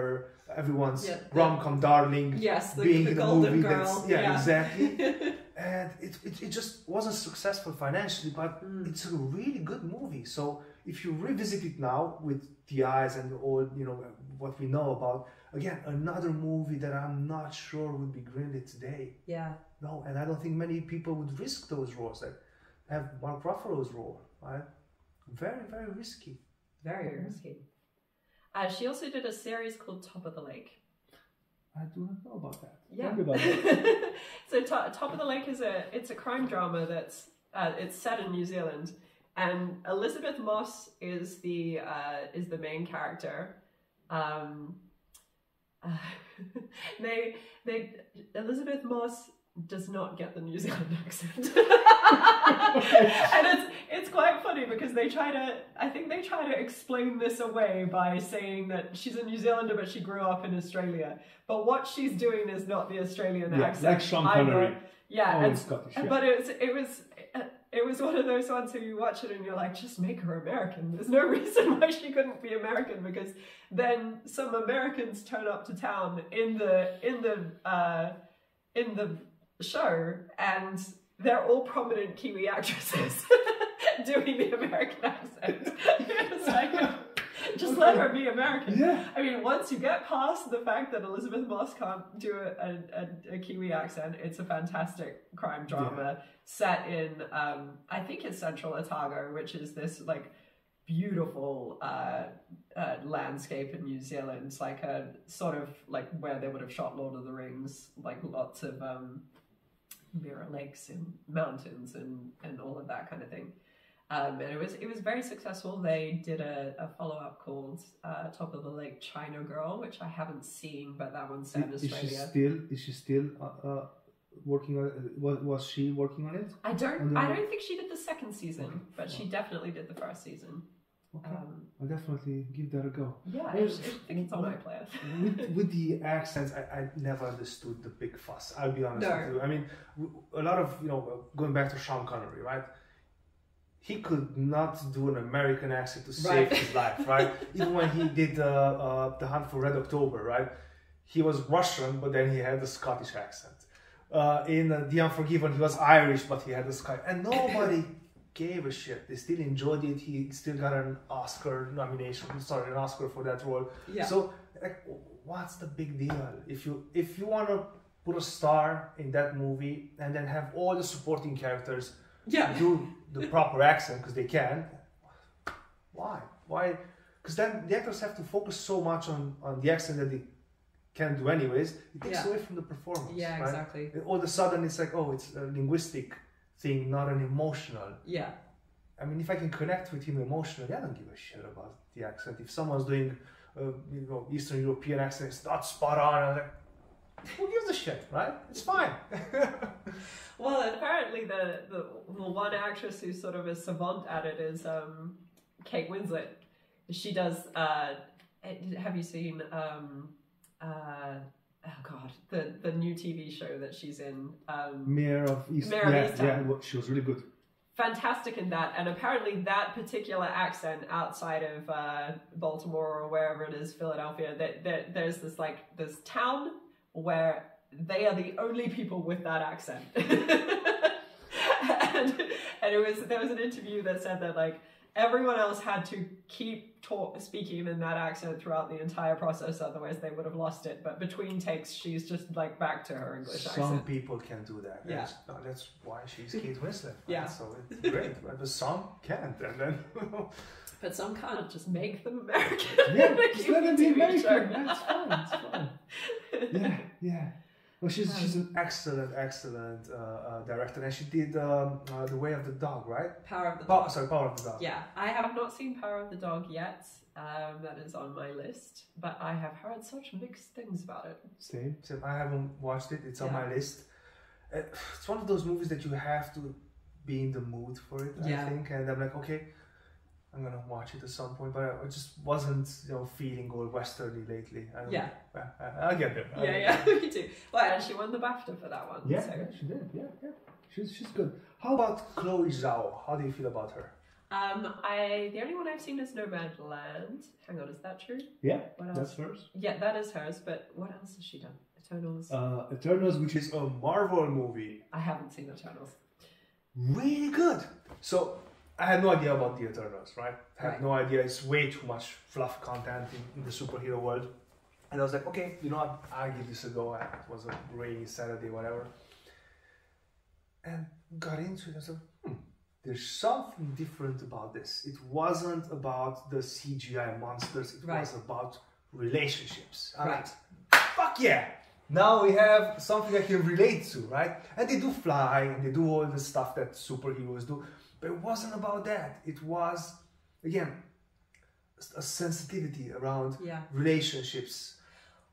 everyone's rom-com darling, being in a movie girl. Exactly. And it just wasn't successful financially, but it's a really good movie. So if you revisit it now with the eyes and all, what we know about, again, another movie that I'm not sure would be greenlit today. Yeah. No, and I don't think many people would risk those roles. Like, have Mark Ruffalo's role, right? Very, very risky. Very risky. She also did a series called Top of the Lake. I do not know about that. Yeah. Tell me about that. So Top of the Lake is a crime drama that's it's set in New Zealand, and Elizabeth Moss is the main character. Elizabeth Moss does not get the New Zealand accent. And it's quite funny because they try to explain this away by saying that she's a New Zealander but she grew up in Australia. But what she's doing is not the Australian accent. Like Sean Connery. Yeah, Scottish. But it was one of those ones where you watch it and you're like, just make her American. There's no reason why she couldn't be American, because then some Americans turn up to town in the show, and they're all prominent Kiwi actresses doing the American accent. It's like, just let her be American. Yeah. I mean, once you get past the fact that Elizabeth Moss can't do a Kiwi accent, it's a fantastic crime drama set in, I think it's Central Otago, which is this like beautiful landscape in New Zealand. It's like a sort of like where they would have shot Lord of the Rings, like lots of mirror lakes and mountains and all of that kind of thing. And it was very successful. They did a follow-up called Top of the Lake China Girl, which I haven't seen, but that one's set in Australia. Is she still working on it? Was she working on it? I don't think she did the second season, but she definitely did the first season. Okay. I'll definitely give that a go. Yeah, I think it's on my plan. with the accents, I never understood the big fuss. I'll be honest with you. I mean, a lot of, going back to Sean Connery, right? He could not do an American accent to save his life, right? Even when he did The Hunt for Red October, right? He was Russian, but then he had the Scottish accent. In The Unforgiven, he was Irish, but he had the Scottish. And nobody gave a shit. They still enjoyed it. He still got an Oscar for that role. Yeah. So, like, what's the big deal? If you want to put a star in that movie and then have all the supporting characters do the proper accent because they can, why? Because then the actors have to focus so much on the accent that they can't do anyways. It takes away from the performance. Yeah, right? Exactly. All of a sudden it's like, it's a linguistic thing, not an emotional. Yeah. I mean, if I can connect with him emotionally, I don't give a shit about the accent. If someone's doing, Eastern European accent, it's not spot on. I'm like, who gives a shit, right? It's fine. Well, apparently the one actress who's sort of a savant at it is Kate Winslet. She does. Have you seen? The new TV show that she's in. Mayor of Easttown. Yeah, she was really good. Fantastic in that, and apparently that particular accent outside of Baltimore or wherever it is, Philadelphia, there's this town where they are the only people with that accent. and there was an interview that said that everyone else had to keep speaking in that accent throughout the entire process, otherwise they would have lost it. But between takes, she's just like back to her English accent. Some people can do that. Yeah. That's why she's Kate Winslet. Right? Yeah. So it's great, right? But some can't, and then. But some can't, just make them American. Yeah, just let them be American. That's fine. It's fine. Yeah. Well, she's an excellent director, and she did The Way of the Dog, right? Power of the Dog. Power of the Dog. Yeah, I have not seen Power of the Dog yet. That is on my list, but I have heard such mixed things about it. Same. I haven't watched it. It's on my list. It's one of those movies that you have to be in the mood for it, I think. And I'm like, okay, I'm gonna watch it at some point, but I just wasn't, feeling all westerny lately. I'll get there. Me too. Well, and she won the BAFTA for that one. Yeah, she did. Yeah. She's good. How about Chloé Zhao? How do you feel about her? The only one I've seen is Nomadland. Hang on, is that true? Yeah, that's hers. Yeah, that is hers. But what else has she done? Eternals. Eternals, which is a Marvel movie. I haven't seen Eternals. Really good. So I had no idea about the Eternals, right? I had no idea. It's way too much fluff content in the superhero world. And I was like, okay, you know what? I'll give this a go. It was a rainy Saturday, whatever. And got into it. I said, there's something different about this. It wasn't about the CGI monsters. It was about relationships. Like, fuck yeah! Now we have something I can relate to, right? And they do fly, and they do all the stuff that superheroes do. But it wasn't about that. It was, again, a sensitivity around relationships.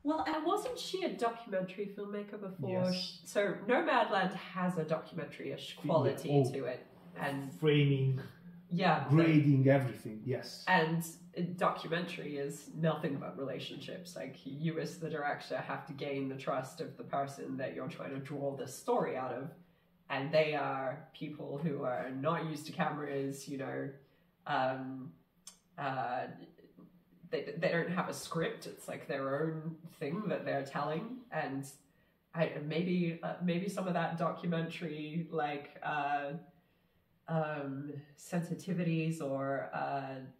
Well, and wasn't she a documentary filmmaker before? Yes. So Nomadland has a documentary-ish quality to it. And framing, grading, everything, yes. And a documentary is nothing but relationships. Like, you as the director have to gain the trust of the person that you're trying to draw this story out of. And they are people who are not used to cameras, they don't have a script. It's like their own thing that they're telling. And maybe some of that documentary, sensitivities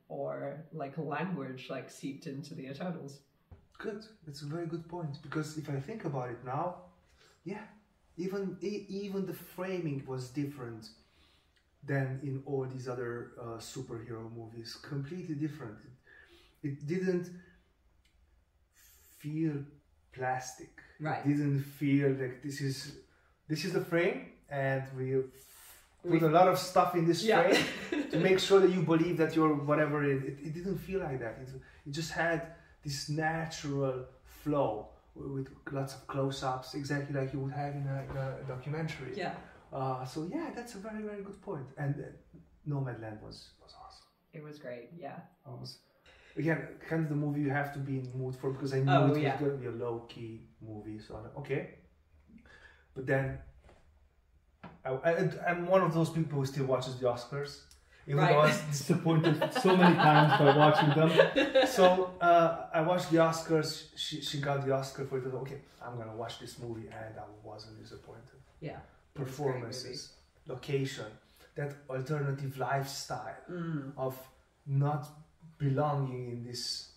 or like language seeped into the Eternals. Good. That's a very good point, because if I think about it now, even the framing was different than in all these other superhero movies. Completely different. It didn't feel plastic. Right. It didn't feel like this is the frame, and we put a lot of stuff in this frame to make sure that you believe that you're whatever. It didn't feel like that. It just had this natural flow with lots of close-ups, exactly like you would have in a documentary. Yeah. So that's a very, very good point. And Nomadland was awesome. It was great. Yeah. Again, kind of the movie you have to be in the mood for, because I knew it was going to be a low-key movie. So I'm like, okay. But then I'm one of those people who still watches the Oscars. Even though I was disappointed so many times by watching them. So I watched the Oscars. She got the Oscar for it. I thought, okay, I'm going to watch this movie, and I wasn't disappointed. Yeah. Performances, location, that alternative lifestyle of not belonging in this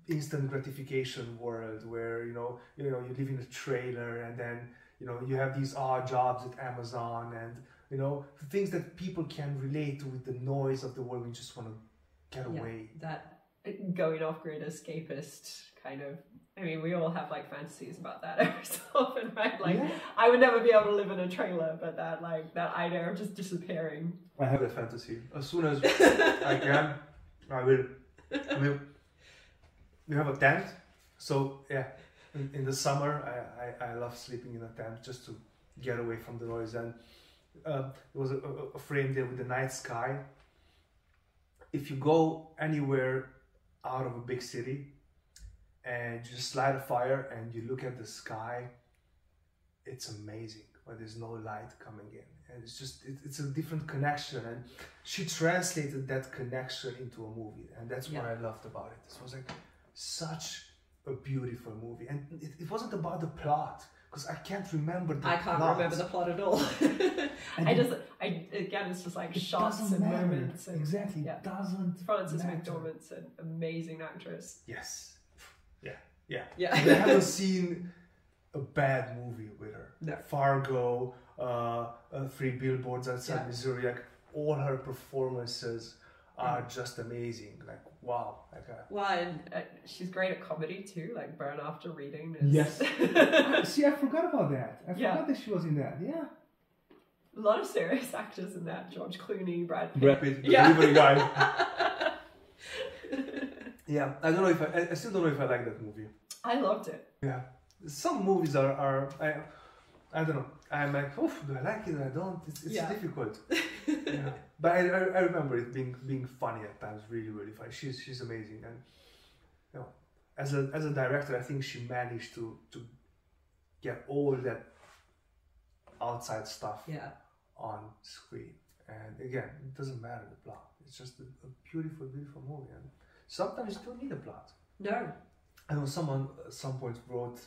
instant gratification world where you live in a trailer, and then you have these odd jobs at Amazon, and things that people can relate to with the noise of the world. We just want to get away. That going off grid escapist kind of. I mean, we all have fantasies about that every so often, right? I would never be able to live in a trailer, but that idea of just disappearing. I have that fantasy. As soon as I can, I will. We have a tent, so in the summer I love sleeping in a tent just to get away from the noise. And there was a frame there with the night sky. If you go anywhere out of a big city and you just light a fire and you look at the sky, it's amazing when there's no light coming in. And it's a different connection. And she translated that connection into a movie. And that's what I loved about it. This was such a beautiful movie. And it wasn't about the plot, because I can't remember the I can't plot. remember the plot at all. Again, it's just like shots and moments. And, exactly, yeah. it doesn't Frances matter. McDormand's an amazing actress. Yes. Yeah. I haven't seen a bad movie with her. No. Fargo, 3 Billboards Outside Missouri, like all her performances are just amazing. Like, wow. Well, and she's great at comedy too, like Burn After Reading. Is... Yes. See, I forgot about that. I forgot that she was in that. Yeah. A lot of serious actors in that. George Clooney, Brad Pitt. Brad Pitt, the delivery guy. Yeah, I don't know if I still don't know if I like that movie. I loved it. Yeah. Some movies are I don't know. I'm like, oof, do I like it or I don't? It's difficult. Yeah. But I remember it being funny at times, really, really funny. She's amazing, and you know, as a director, I think she managed to get all that outside stuff on screen. And again, it doesn't matter the plot. It's just a beautiful, beautiful movie. And sometimes you don't need a plot. No. I know someone at some point wrote,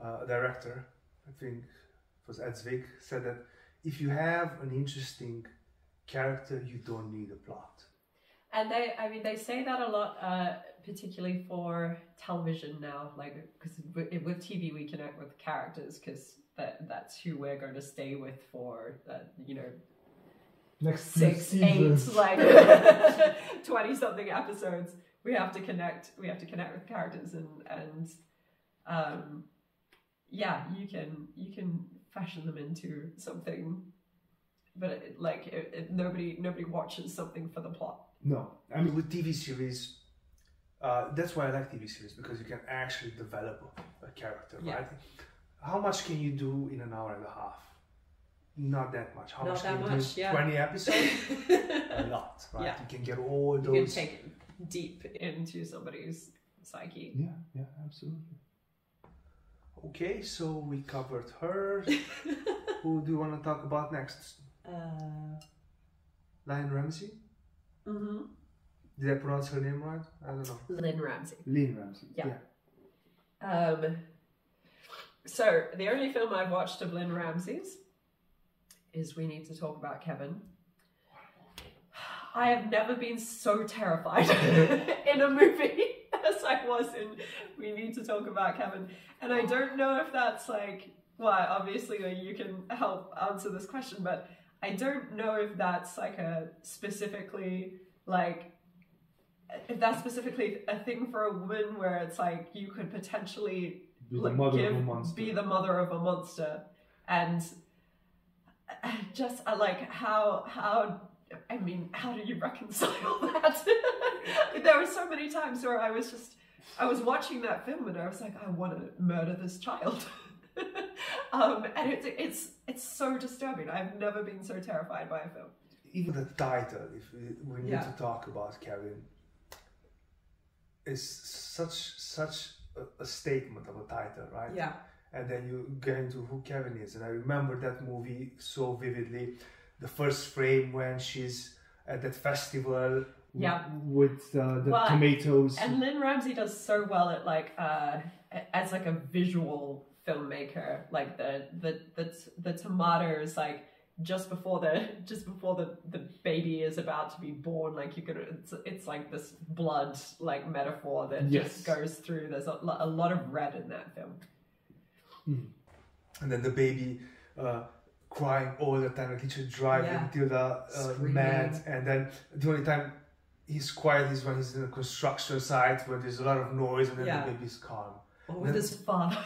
a director, I think it was Ed Zwick, said that if you have an interesting character, you don't need a plot. And they say that a lot, particularly for television now, like, because with TV we connect with characters because that's who we're going to stay with for, Next 6, 8, like 20-something episodes. We have to connect with characters and you can fashion them into something, but nobody watches something for the plot. No, I mean with TV series, that's why I like TV series, because you can actually develop a character, right? How much can you do in an hour and a half? Not that much. How much can you do? 20 episodes? A lot, right? Yeah. You can get all those. You can take it deep into somebody's psyche. Yeah, absolutely. Okay, so we covered her. Who do you want to talk about next? Lynne Ramsay? Mm-hmm. Did I pronounce her name right? I don't know. Lynne Ramsay. Lynne Ramsay. Yeah. So the only film I've watched of Lynne Ramsay's is We Need to Talk About Kevin. I have never been so terrified in a movie as I was in We Need to Talk About Kevin. And I don't know if that's like, well, obviously you can help answer this question, but I don't know if that's like if that's specifically a thing for a woman where it's like you could potentially be the mother of a monster. And just like how do you reconcile that? There were so many times where I was watching that film and I was like, I want to murder this child. And it's so disturbing. I've never been so terrified by a film. Even the title, if we need to talk about Kevin, is such a statement of a title, right? Yeah. And then you get into who Kevin is. And I remember that movie so vividly. The first frame when she's at that festival with the tomatoes. And Lynne Ramsay does so well at as like a visual filmmaker, like the tomatoes, like just before the baby is about to be born, like it's like this blood like metaphor that just goes through. There's a lot of red in that film. And then the baby crying all the time, the teacher driving until the mad, and then the only time he's quiet is when he's in a construction site where there's a lot of noise, and then the baby's calm. Or with his father.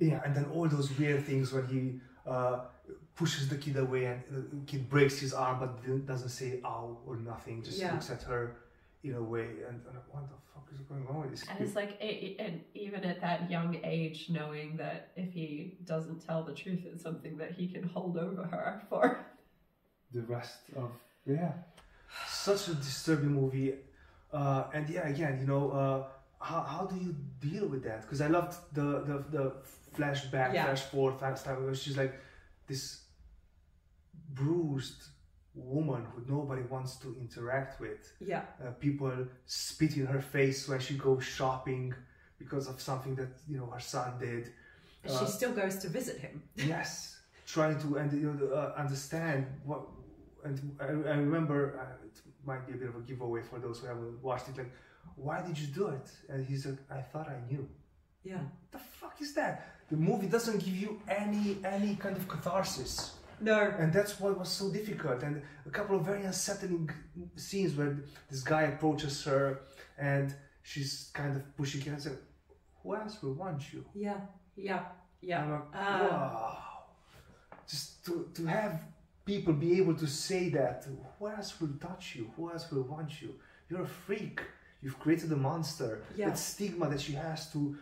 And then all those weird things when he pushes the kid away and the kid breaks his arm but doesn't say ow or nothing, just looks at her in a way, and what the fuck is going on with this kid? And it's like, and even at that young age, knowing that if he doesn't tell the truth, it's something that he can hold over her for the rest of such a disturbing movie. And again, how do you deal with that? Because I loved the flashback, flash forward, fast time, where she's like this bruised woman who nobody wants to interact with. People spit in her face when she goes shopping because of something that her son did, She still goes to visit him. Yes, trying to understand what. And I remember, it might be a bit of a giveaway for those who haven't watched it. Like, why did you do it? And he's like, I thought I knew. Yeah. What the fuck is that? The movie doesn't give you any kind of catharsis. No. And that's what was so difficult. And a couple of very unsettling scenes where this guy approaches her and she's kind of pushing him and saying, who else will want you? Yeah. Yeah. Yeah. I'm like, wow. Just to have people be able to say that, who else will touch you? Who else will want you? You're a freak. You've created a monster. Yeah. That stigma that she has to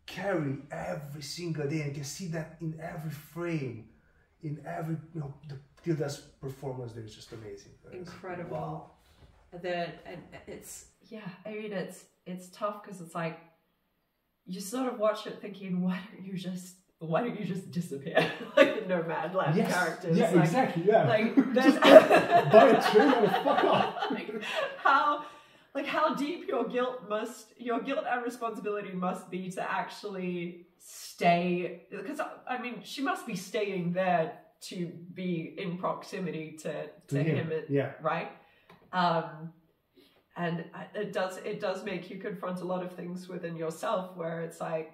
carry every single day, and you can see that in every frame, in every, the Tilda's performance there is just amazing. Incredible. Wow. And it's, I mean, it's tough because it's like, you sort of watch it thinking, why don't you just disappear like the Nomadland characters? Yeah, like, exactly. Yeah. Like just buy a train and fuck off. how deep your guilt and responsibility must be to actually stay, because I mean she must be staying there to be in proximity to him. Right? And it does make you confront a lot of things within yourself where it's like,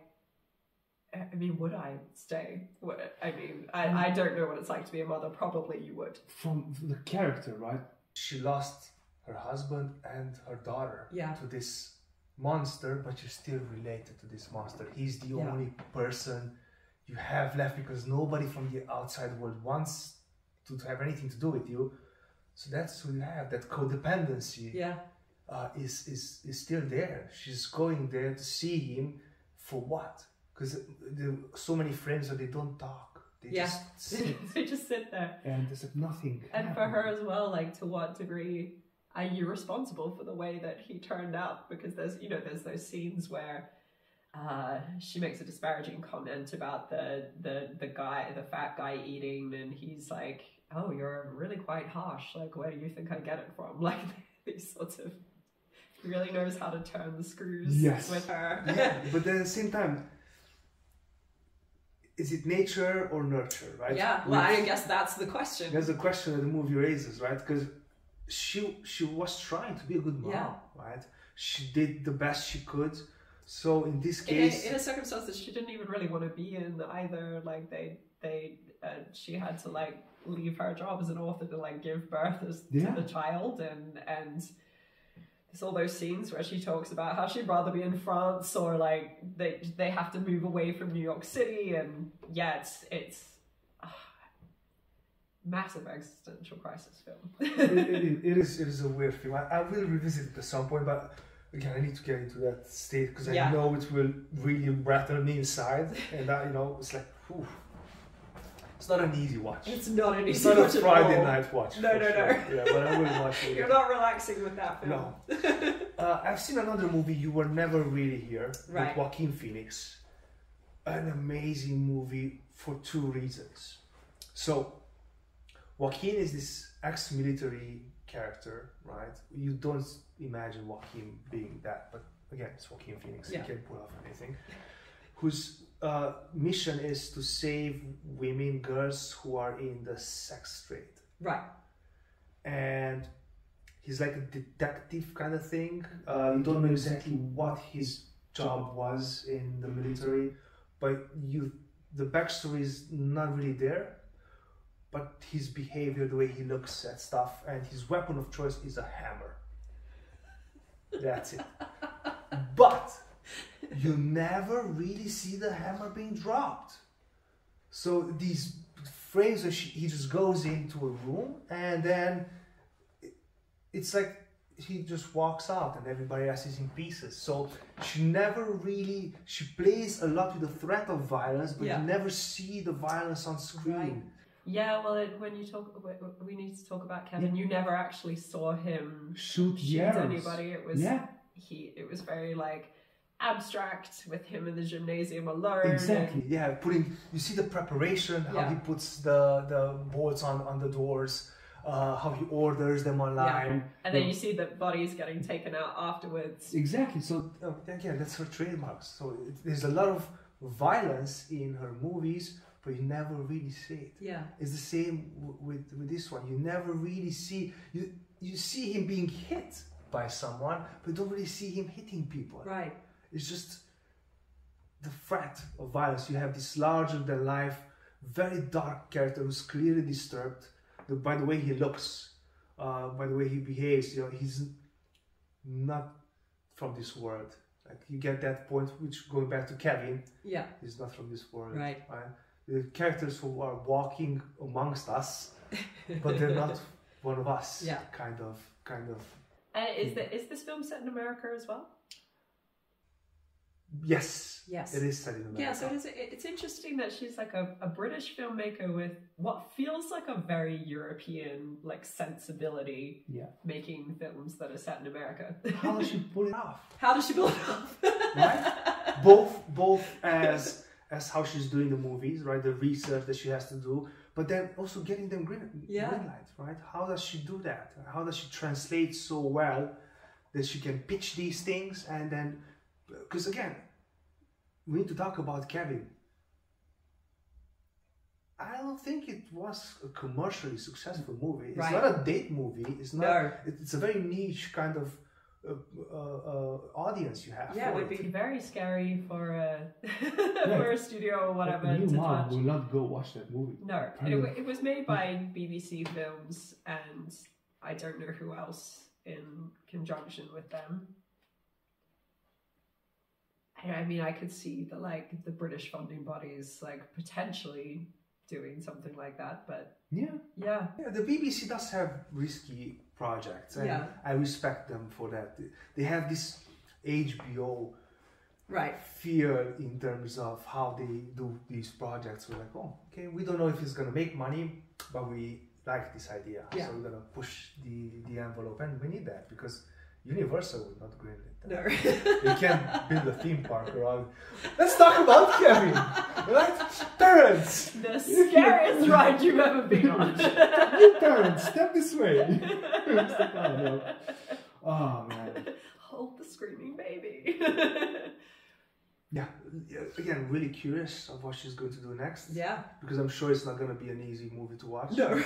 I mean, would I stay? I mean, I don't know what it's like to be a mother. Probably you would. From the character, right? She lost her husband and her daughter to this monster, but you're still related to this monster. He's the only person you have left because nobody from the outside world wants to have anything to do with you. So that's who you have. That codependency is still there. She's going there to see him for what? Because so many frames that they don't talk. They just sit. They just sit there. And there's nothing. And for her as well, like, to what degree are you responsible for the way that he turned out? Because there's those scenes where she makes a disparaging comment about the fat guy eating, and he's like, oh, you're really quite harsh. Like, where do you think I get it from? Like, these sorts of, he really knows how to turn the screws with her. Yeah, but then at the same time, is it nature or nurture, right? Yeah, well, I guess that's the question. That's the question that the movie raises, right? Because she was trying to be a good mom, right? She did the best she could. So in this case, in a circumstance that she didn't even really want to be in either, like she had to like leave her job as an author to like give birth to the child, and there's all those scenes where she talks about how she'd rather be in France, or like they have to move away from New York City, and it's massive existential crisis film. it is a weird film. I will revisit it at some point, but again, I need to get into that state because I know it will really rattle me inside, and it's like, whew. It's not an easy watch. It's not an easy watch. It's not a Friday night watch. No. Yeah, but I will watch it. You're not relaxing with that film. No. I've seen another movie, You Were Never Really Here, with Joaquin Phoenix. An amazing movie for two reasons. So, Joaquin is this ex-military character, right? You don't imagine Joaquin being that, but again, it's Joaquin Phoenix. He can pull off anything. Whose mission is to save women, girls who are in the sex trade. Right. And he's like a detective kind of thing. You don't know exactly what his job was in the military, but the backstory is not really there. But his behavior, the way he looks at stuff, and his weapon of choice is a hammer. That's it. But you never really see the hammer being dropped. So these frames where he just goes into a room, and then it's like he just walks out and everybody else is in pieces. So she plays a lot with the threat of violence, but you never see the violence on screen. Right. Yeah, well, we need to talk about Kevin. You never actually saw him shoot anybody. It was it was very like abstract with him in the gymnasium alone. Exactly. You see the preparation, how he puts the bolts on the doors, how he orders them online, and then you see the bodies getting taken out afterwards. Exactly. So again, that's her trademarks. So there's a lot of violence in her movies, but you never really see it. Yeah. It's the same with this one. You never really see, you see him being hit by someone, but you don't really see him hitting people. Right. It's just the threat of violence. You have this larger than life, very dark character who's clearly disturbed by the way he looks, by the way he behaves. You know, he's not from this world. Like you get that point, which going back to Kevin, yeah, he's not from this world. Right. The characters who are walking amongst us, but they're not one of us. Yeah. Kind of. Is this film set in America as well? Yes. Yes. It is set in America. Yeah, so it's interesting that she's like a British filmmaker with what feels like a very European like sensibility, making films that are set in America. How does she pull it off? How does she pull it off? Right? Both as how she's doing the movies, right? The research that she has to do, but then also getting them green light, right? How does she do that? How does she translate so well that she can pitch these things and then, because again, we need to talk about Kevin. I don't think it was a commercially successful movie. It's not a date movie. It's not. No. It's a very niche kind of audience you have. Yeah, it would be very scary for a studio or whatever. A new mom will not go watch that movie. No, it was made by BBC Films, and I don't know who else in conjunction with them. I mean, I could see the British funding bodies potentially doing something like that, but yeah. The BBC does have risky projects, and I respect them for that. They have this HBO fear in terms of how they do these projects. We're like, oh, okay, we don't know if it's gonna make money, but we like this idea, so we're gonna push the envelope, and we need that because Universal would not greenlit that. No. You can't build a theme park around. Let's talk about Kevin, right? Parents. The scariest ride you've ever been on. You parents, step this way. Oh man. Hold the screaming baby. Yeah, again, really curious of what she's going to do next. Yeah. Because I'm sure it's not going to be an easy movie to watch. No.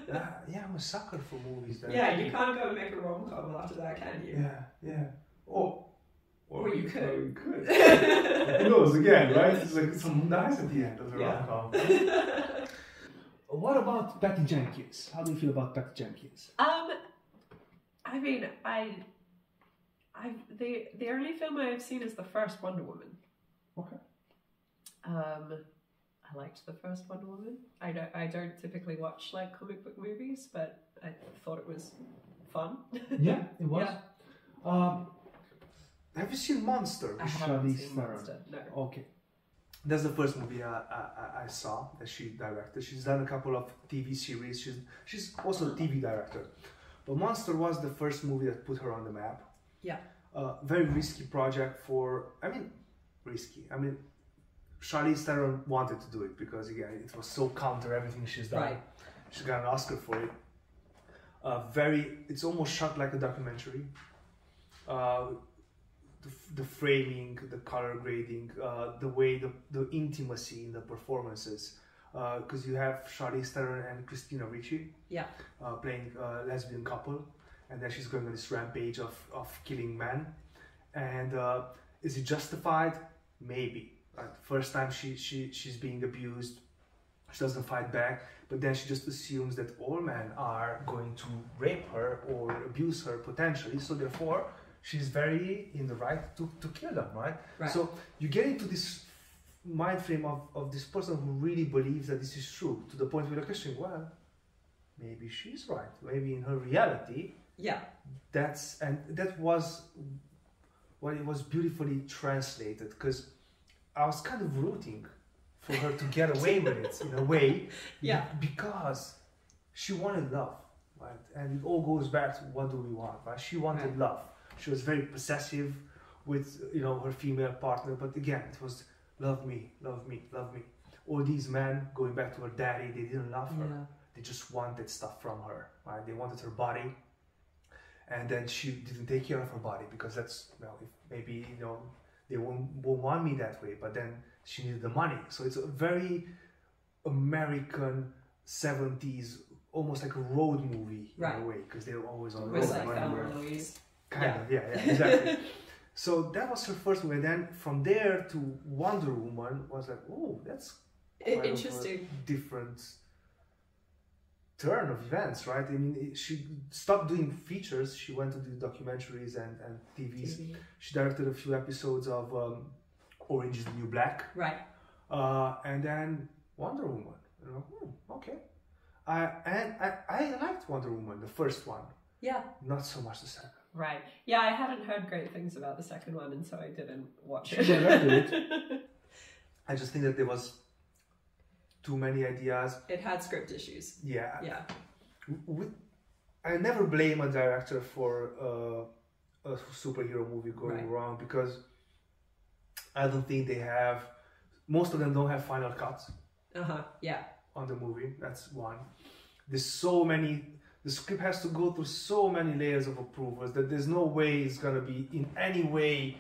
Yeah, I'm a sucker for movies. Yeah, you can't go and make a rom-com after that, can you? Yeah. Or you could. Who knows, again, right? It's like some nice at the end of the rom-com. What about Patty Jenkins? How do you feel about Patty Jenkins? I mean, the only film I have seen is the first Wonder Woman. Okay. I liked the first Wonder Woman. I don't typically watch comic book movies, but I thought it was fun. Yeah, it was. Yeah. Have you seen Monster? I haven't seen Monster. No. Okay. That's the first movie I saw that she directed. She's done a couple of TV series. She's also a TV director. But Monster was the first movie that put her on the map. Yeah. Very risky project risky. I mean, Charlize Theron wanted to do it because, again, it was so counter everything she's done. Right. She got an Oscar for it. It's almost shot like a documentary. The framing, the color grading, the way, the intimacy in the performances. Because you have Charlize Theron and Christina Ricci playing a lesbian couple. And then she's going on this rampage of killing men. And is it justified? Maybe. First time she's being abused, she doesn't fight back, but then she just assumes that all men are going to rape her or abuse her potentially, so therefore she's very in the right to kill them, right? So you get into this mind frame of this person who really believes that this is true, to the point where you're questioning, well, maybe she's right. Maybe in her reality, that was what it was beautifully translated, because I was kind of rooting for her to get away with it in a way, because she wanted love, right? And it all goes back to what do we want, right? She wanted love. She was very possessive with her female partner, but again, it was love me, love me, love me. All these men, going back to her daddy, they didn't love her. They just wanted stuff from her, right? They wanted her body. And then she didn't take care of her body because that's, if maybe, they won't want me that way. But then she needed the money. So it's a very American 70s, almost like a road movie in a way, because they were always on the road. Like Thelma and Louise. Kind of, yeah, exactly. So that was her first movie. And then from there to Wonder Woman was like, oh, that's interesting. Different turn of events, right? I mean, she stopped doing features. She went to do documentaries and TVs. TV. She directed a few episodes of Orange is the New Black. Right. And then Wonder Woman. You know, okay. I liked Wonder Woman, the first one. Yeah. Not so much the second. Right. Yeah, I hadn't heard great things about the second one, and so I didn't watch it. She directed it. I just think that there was too many ideas. It had script issues. Yeah. Yeah. I never blame a director for a superhero movie going wrong, because I don't think they have. Most of them don't have final cuts. Yeah. On the movie, that's one. There's so many. The script has to go through so many layers of approvals that there's no way it's gonna be in any way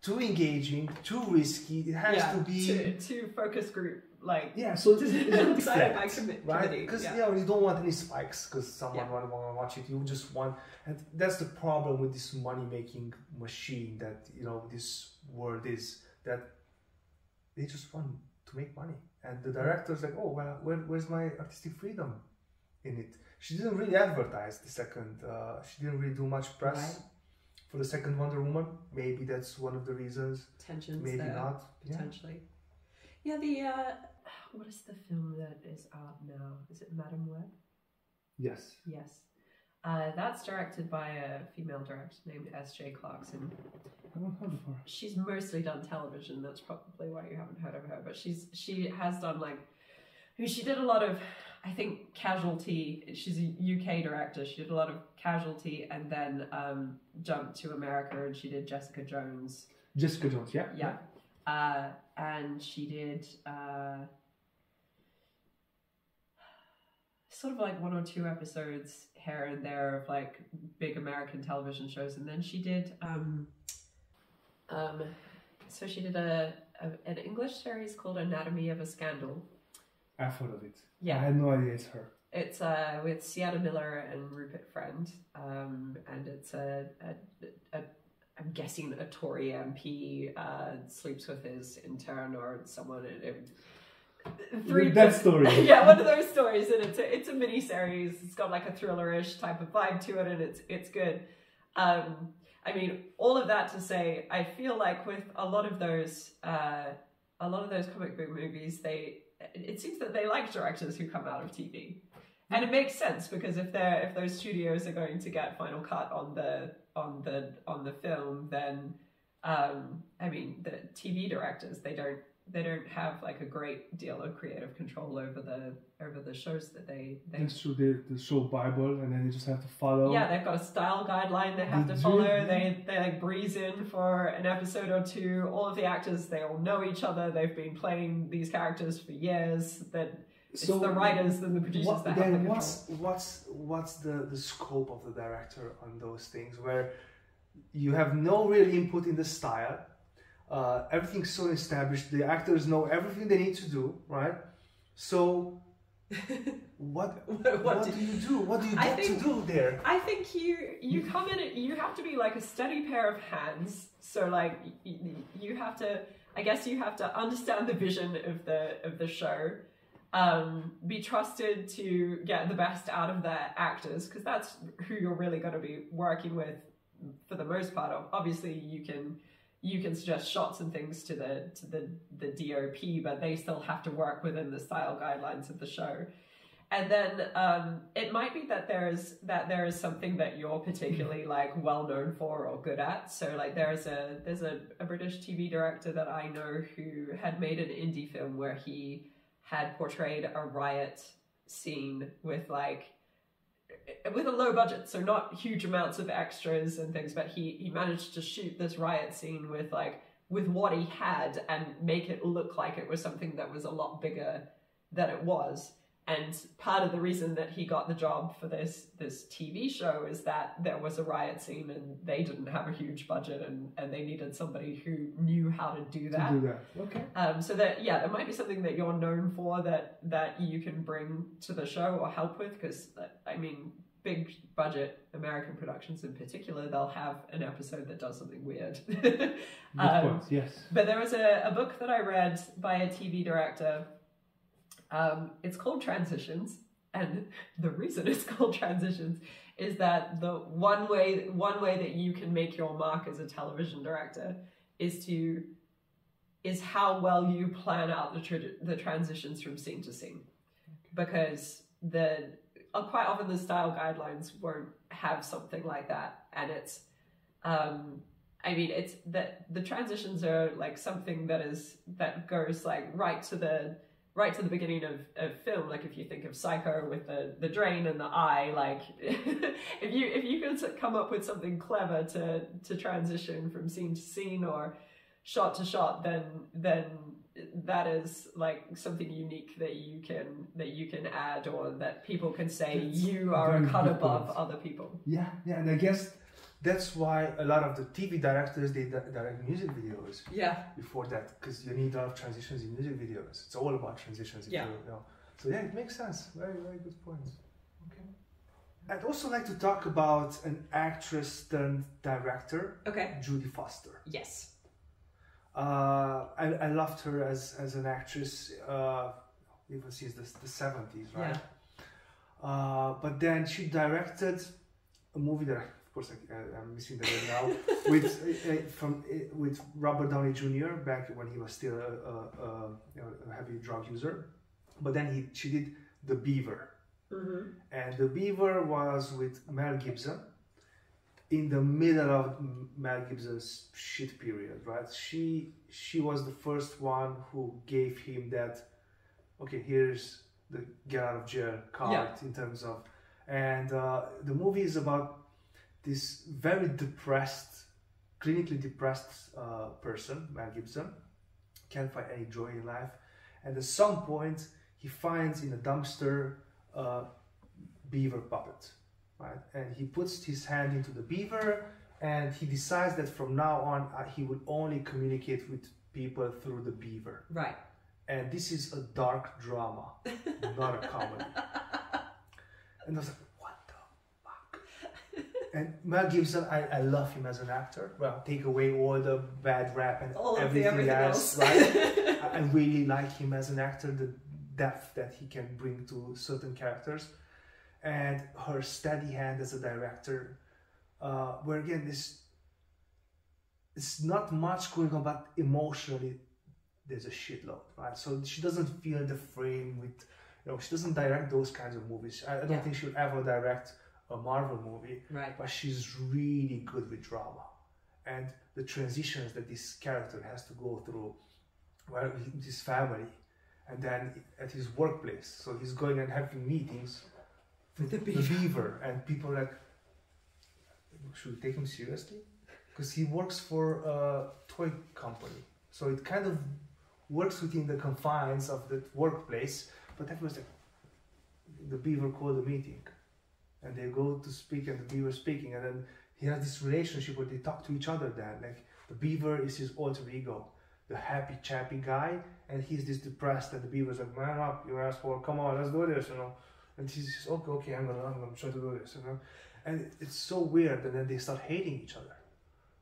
too engaging, too risky. It has to be too focus group like. Yeah, so it's decided by committee, right? Because you don't want any spikes because someone want to watch it. You just want, and that's the problem with this money-making machine that this world is, that they just want to make money. And the director's like, oh, well, where's my artistic freedom in it? She didn't really advertise the second. She didn't really do much press for the second Wonder Woman. Maybe that's one of the reasons. Tensions maybe there, not. Potentially. Yeah, the... what is the film that is out now? Is it Madame Web? Yes. Yes. That's directed by a female director named S.J. Clarkson. I haven't heard of her. She's mostly done television. That's probably why you haven't heard of her. But she has done she did a lot of, I think, Casualty. She's a UK director. She did a lot of Casualty and then jumped to America and she did Jessica Jones. Jessica Jones, yeah. Yeah. And she did sort of like 1 or 2 episodes here and there of like big American television shows. And then she did so she did an English series called Anatomy of a Scandal. I've heard of it. Yeah. I had no idea it's her. It's with Sienna Miller and Rupert Friend, and it's I'm guessing a Tory MP sleeps with his intern or someone. That story. Yeah, one of those stories, and it's a mini series. It's got like a thriller-ish type of vibe to it, and it's good. I mean, all of that to say, I feel like with a lot of those comic book movies, it seems that they like directors who come out of TV, and it makes sense because if those studios are going to get final cut on the film, then I mean the TV directors they don't have like a great deal of creative control over the shows that they That's true. The show Bible, and then you just have to follow. Yeah, they've got a style guideline they have to follow. They like breeze in for an episode or two. All of the actors, they all know each other. They've been playing these characters for years. That it's the writers and the producers that have the control. What's the scope of the director on those things where you have no real input in the style? Everything's so established. The actors know everything they need to do, right? So, what do you do? What do you get to do there? I think you come in and you have to be like a steady pair of hands. So like you have to, I guess you have to understand the vision of the show, be trusted to get the best out of the actors because that's who you're really going to be working with for the most part. Obviously, you can suggest shots and things to the DOP, but they still have to work within the style guidelines of the show. And then it might be that there is something that you're particularly like well known for or good at. So like there's a British TV director that I know who had made an indie film where he had portrayed a riot scene with a low budget, so not huge amounts of extras and things, but he managed to shoot this riot scene with what he had and make it look like it was something that was a lot bigger than it was. And part of the reason that he got the job for this TV show is that there was a riot scene and they didn't have a huge budget and they needed somebody who knew how to do that. Okay. So that, yeah, there might be something that you're known for that you can bring to the show or help with, because, I mean, big budget American productions in particular, they'll have an episode that does something weird. Yes. But there was a book that I read by a TV director. It's called Transitions, and the reason it's called Transitions is that the one way that you can make your mark as a television director is how well you plan out the transitions from scene to scene, because quite often the style guidelines won't have something like that, and it's I mean, it's that the transitions are like something that goes like right to the beginning of film. Like if you think of Psycho with the drain and the eye, like if you could come up with something clever to transition from scene to scene or shot to shot, then that is like something unique that you can add, or that people can say you are a cut above other people. Yeah, and I guess that's why a lot of the TV directors, they direct music videos. Yeah. Before that, because you need a lot of transitions in music videos. It's all about transitions. If you know. So yeah, it makes sense. Very, very good points. Okay. I'd also like to talk about an actress turned director. Okay. Jodie Foster. Yes. I loved her as an actress. Even since the 70s, right? Yeah. But then she directed a movie that, of course, I'm missing the name now, with Robert Downey Jr. back when he was still a heavy drug user. But then she did The Beaver, and The Beaver was with Mel Gibson in the middle of Mel Gibson's shit period, right? She was the first one who gave him that, okay, here's the get out of jail card in terms of, and the movie is about this very depressed, clinically depressed person, Mel Gibson, can't find any joy in life, and at some point he finds in a dumpster a beaver puppet, right? And he puts his hand into the beaver, and he decides that from now on he would only communicate with people through the beaver. Right. And this is a dark drama, not a comedy. And I was like, and Mel Gibson, I love him as an actor. Well, take away all the bad rap and everything else, right? I really like him as an actor, the depth that he can bring to certain characters. And her steady hand as a director, where again, it's not much going on, but emotionally, there's a shitload, right? So she doesn't feel the frame with, she doesn't direct those kinds of movies. I don't think she'll ever direct a Marvel movie, right? But she's really good with drama and the transitions that this character has to go through, well, with his family, and then at his workplace. So he's going and having meetings with the beaver, and people are like, should we take him seriously? Because he works for a toy company, so it kind of works within the confines of the workplace. But that was like, the beaver called a meeting. And they go to speak, and the beaver speaking, and then he has this relationship where they talk to each other. Then, like, the beaver is his alter ego, the happy, chappy guy, and he's this depressed. And the beaver's like, "Man up, you asshole! Come on, let's do this," And he's just, okay, I'm gonna try to do this, And it's so weird. And then they start hating each other,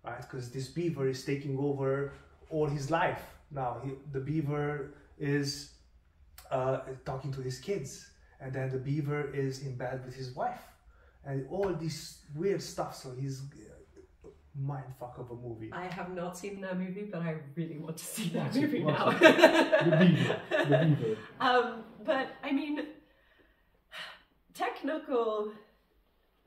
right? Because this beaver is taking over all his life now. The beaver is talking to his kids, and then the beaver is in bed with his wife. And all this weird stuff, so he's mindfuck of a movie. I have not seen that movie, but I really want to see that movie now. The Beaver. But I mean,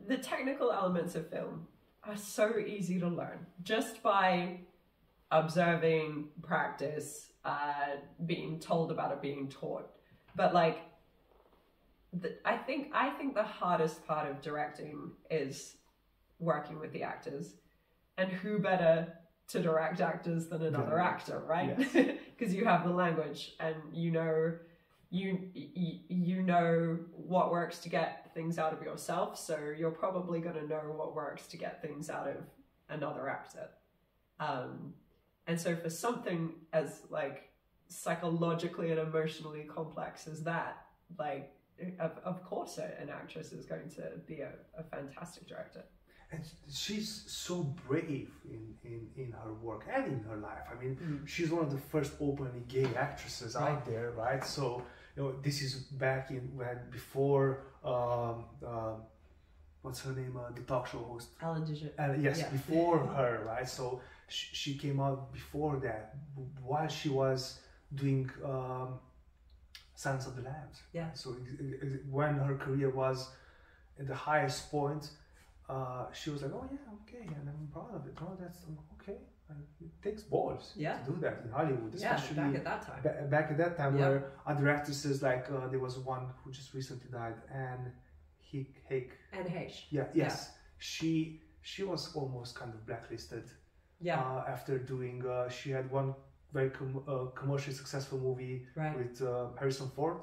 the technical elements of film are so easy to learn just by observing, practice, being told about it, being taught. But like, I think the hardest part of directing is working with the actors, and who better to direct actors than another actor, right? Because you have the language, and you know know what works to get things out of yourself, so you're probably going to know what works to get things out of another actor. And so for something as like psychologically and emotionally complex as that, like of course an actress is going to be a fantastic director. And she's so brave in her work and in her life. I mean, she's one of the first openly gay actresses out there, right? So, you know, this is back in when before, what's her name? The talk show host. Ellen DeGeneres. Yes, before her, right? So she came out before that, while she was doing Silence of the Lambs. Yeah. So when her career was at the highest point, she was like, oh yeah, okay, and I'm proud of it. Oh, that's okay. It takes balls to do that in Hollywood, especially back at that time. Back at that time, where other actresses, like there was one who just recently died, Anne Heche. Yes. She was almost kind of blacklisted. After doing, she had one very commercially successful movie with Harrison Ford,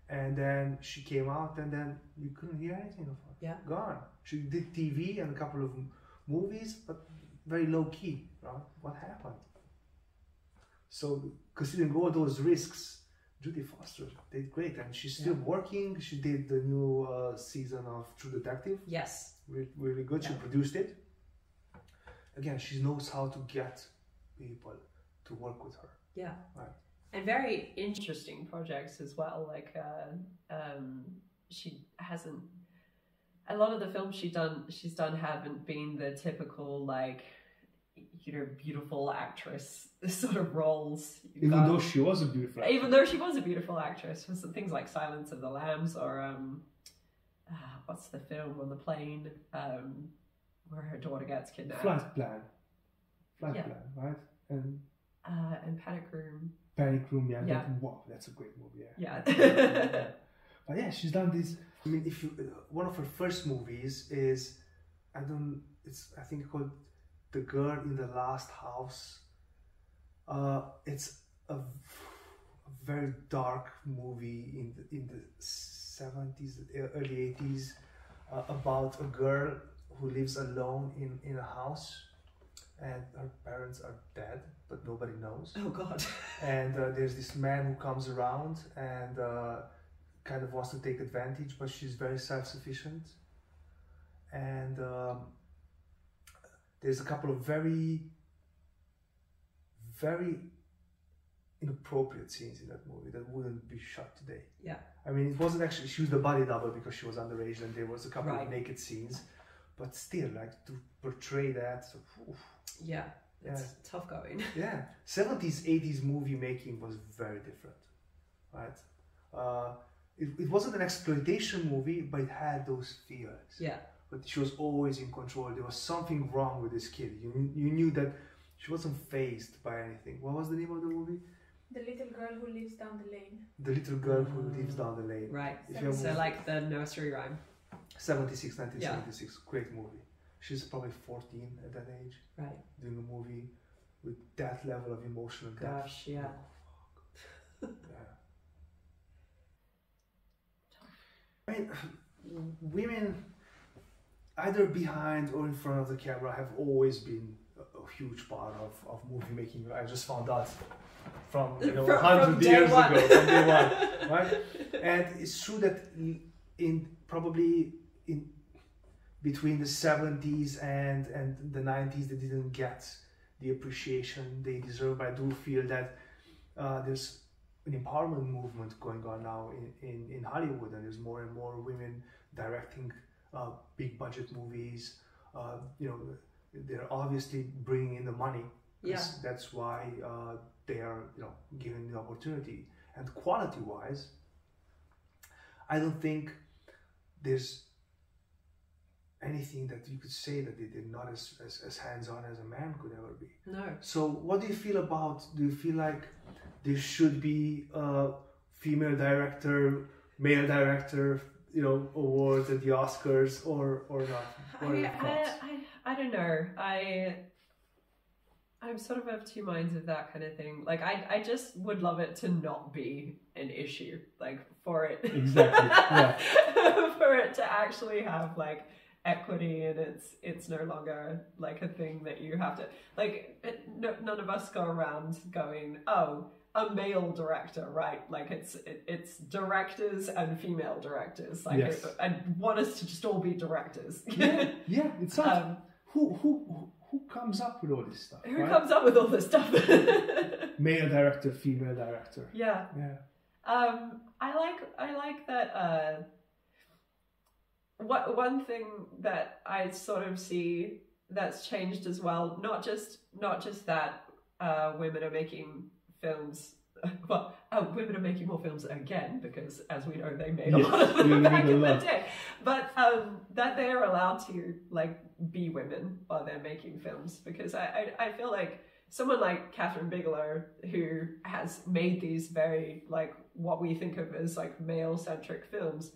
and then she came out, and then you couldn't hear anything of her. Gone. She did TV and a couple of movies, but very low key. Right? What happened? So considering all those risks, Jodie Foster did great, and she's still working. She did the new season of True Detective. Yes. Really good. She produced it. Again, she knows how to get people to work with her. Yeah. Right. And very interesting projects as well. Like she hasn't. A lot of the films she's done haven't been the typical, like, you know, beautiful actress sort of roles. Even though she was a beautiful actress. Even though she was a beautiful actress, for some things like Silence of the Lambs, or what's the film on the plane where her daughter gets kidnapped? Flight Plan, right? And Panic Room. Panic Room, wow, that's a great movie. Yeah. But yeah, she's done this. I mean, if you one of her first movies is, I think called The Girl in the Last House. It's a very dark movie in the 70s, early 80s, about a girl who lives alone in a house, and her parents are dead, but nobody knows. Oh God! And there's this man who comes around and kind of wants to take advantage, but she's very self-sufficient. And there's a couple of very, very inappropriate scenes in that movie that wouldn't be shot today. Yeah. I mean, it wasn't actually, she was the body double because she was underage, and there was a couple of naked scenes, but still, like, to portray that. So, it's tough going. 70s, 80s movie making was very different, right? It wasn't an exploitation movie, but it had those fears. Yeah. But she was always in control. There was something wrong with this kid. You knew that she wasn't fazed by anything. What was the name of the movie? The Little Girl Who Lives Down the Lane. The Little Girl Who Lives Down the Lane. Right. So like the nursery rhyme. 1976. Great movie. She's probably 14 at that age. Right. Doing a movie with that level of emotional depth. Gosh, yeah. I mean, women, either behind or in front of the camera, have always been a huge part of movie making. I just found out from 100 years ago, from day one, right? And it's true that probably in between the 70s and the 90s, they didn't get the appreciation they deserve. But I do feel that there's an empowerment movement going on now in Hollywood, and there's more and more women directing big budget movies. They're obviously bringing in the money. That's why they are given the opportunity. And quality wise, I don't think there's anything that you could say that they did not as hands-on as a man could ever be. No. So what do you feel like there should be a female director, male director, awards at the Oscars or not? I don't know. I'm sort of of two minds of that kind of thing. Like, I just would love it to not be an issue, like, for it. Exactly, yeah. For it to actually have, like, equity, and it's no longer, like, a thing that you have to, like, none of us go around going, oh, a male director, right? Like, it's directors and female directors. Like, yes. I want us to just all be directors. Yeah, it sounds... Who comes up with all this stuff? Who comes up with all this stuff? Male director, female director. Yeah. Yeah. I like that. One thing that I sort of see that's changed as well. Not just that women are making films. Well, women are making more films again, because, as we know, they made a lot of them back in the day. But that they are allowed to, like, be women while they're making films, because I feel like someone like Kathryn Bigelow, who has made these very, like, what we think of as, like, male-centric films.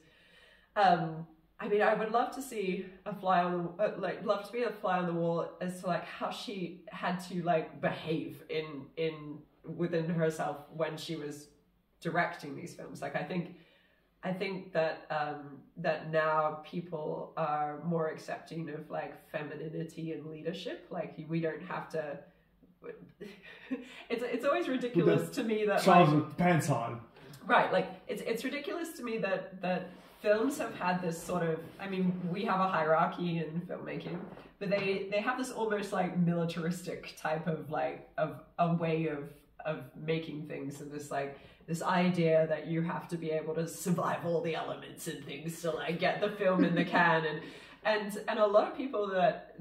I mean, I would love to see a fly on the love to be a fly on the wall as to, like, how she had to, like, behave within herself when she was directing these films. Like, I think that that now people are more accepting of, like, femininity and leadership. Like, we don't have to. It's always ridiculous to me that, trousers with pants on. Right, like, it's ridiculous to me that films have had this sort of, I mean, we have a hierarchy in filmmaking, but they have this almost, like, militaristic type of, like, of a way of making things, and this idea that you have to be able to survive all the elements and things to, like, get the film in the can, and a lot of people that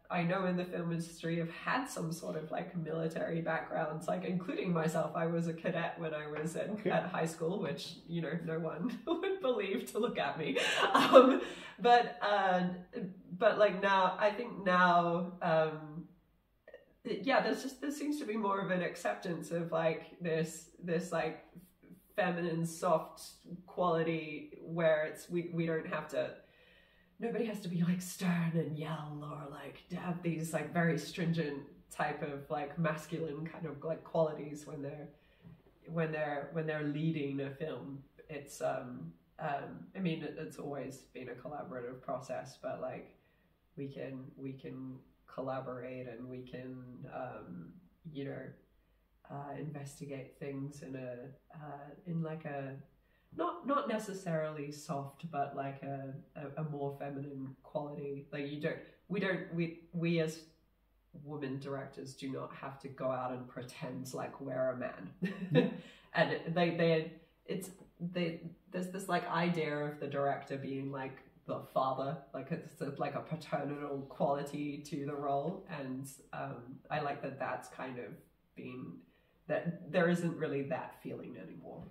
I know in the film industry have had some sort of, like, military backgrounds, like, including myself. I was a cadet when I was at high school, which, you know, no one would believe to look at me. But like, now, I think now, yeah, there seems to be more of an acceptance of, like, this like feminine soft quality where we don't have to, nobody has to be, like, stern and yell, or, like, to have these, like, very stringent type of, like, masculine kind of, like, qualities when they're leading a film. It's I mean, it's always been a collaborative process, but, like, we can collaborate, and we can you know, investigate things in like a not necessarily soft, but, like, a more feminine quality. Like, we as women directors do not have to go out and pretend like we're a man. And there's this, like, idea of the director being, like, the father, like, it's like a paternal quality to the role, and I like that that's kind of been, that there isn't really that feeling anymore.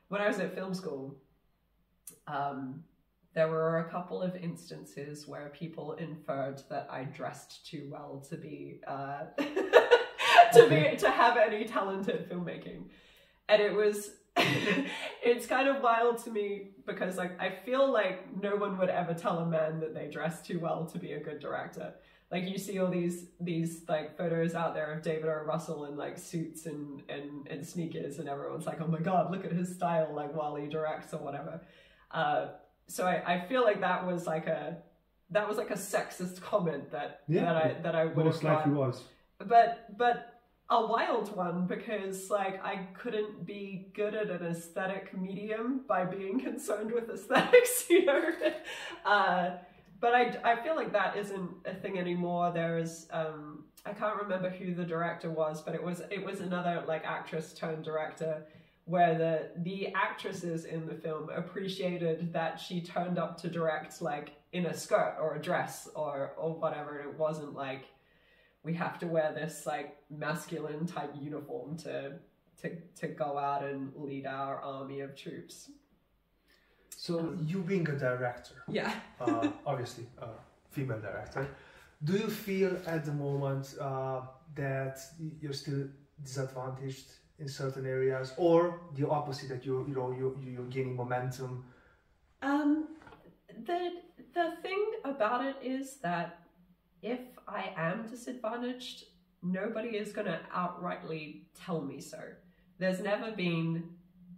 When I was at film school, there were a couple of instances where people inferred that I dressed too well to be to have any talent at filmmaking, and it was it's kind of wild to me, because, like, I feel like no one would ever tell a man that they dress too well to be a good director. Like, you see all these like, photos out there of David O. Russell in, like, suits and sneakers, and everyone's like, oh my god, look at his style, like, while he directs or whatever. So I feel like that was like a sexist comment that I would most have likely thought. was. But a wild one, because, like, I couldn't be good at an aesthetic medium by being concerned with aesthetics, you know. But I feel like that isn't a thing anymore. There is I can't remember who the director was, but it was another, like, actress turned director, where the actresses in the film appreciated that she turned up to direct, like, in a skirt or a dress or whatever, and it wasn't like, we have to wear this, like, masculine type uniform to go out and lead our army of troops. So, you being a director, yeah, obviously a female director, do you feel at the moment that you're still disadvantaged in certain areas, or the opposite, that you're gaining momentum? The thing about it is that if I am disadvantaged, nobody is going to outrightly tell me so. There's never been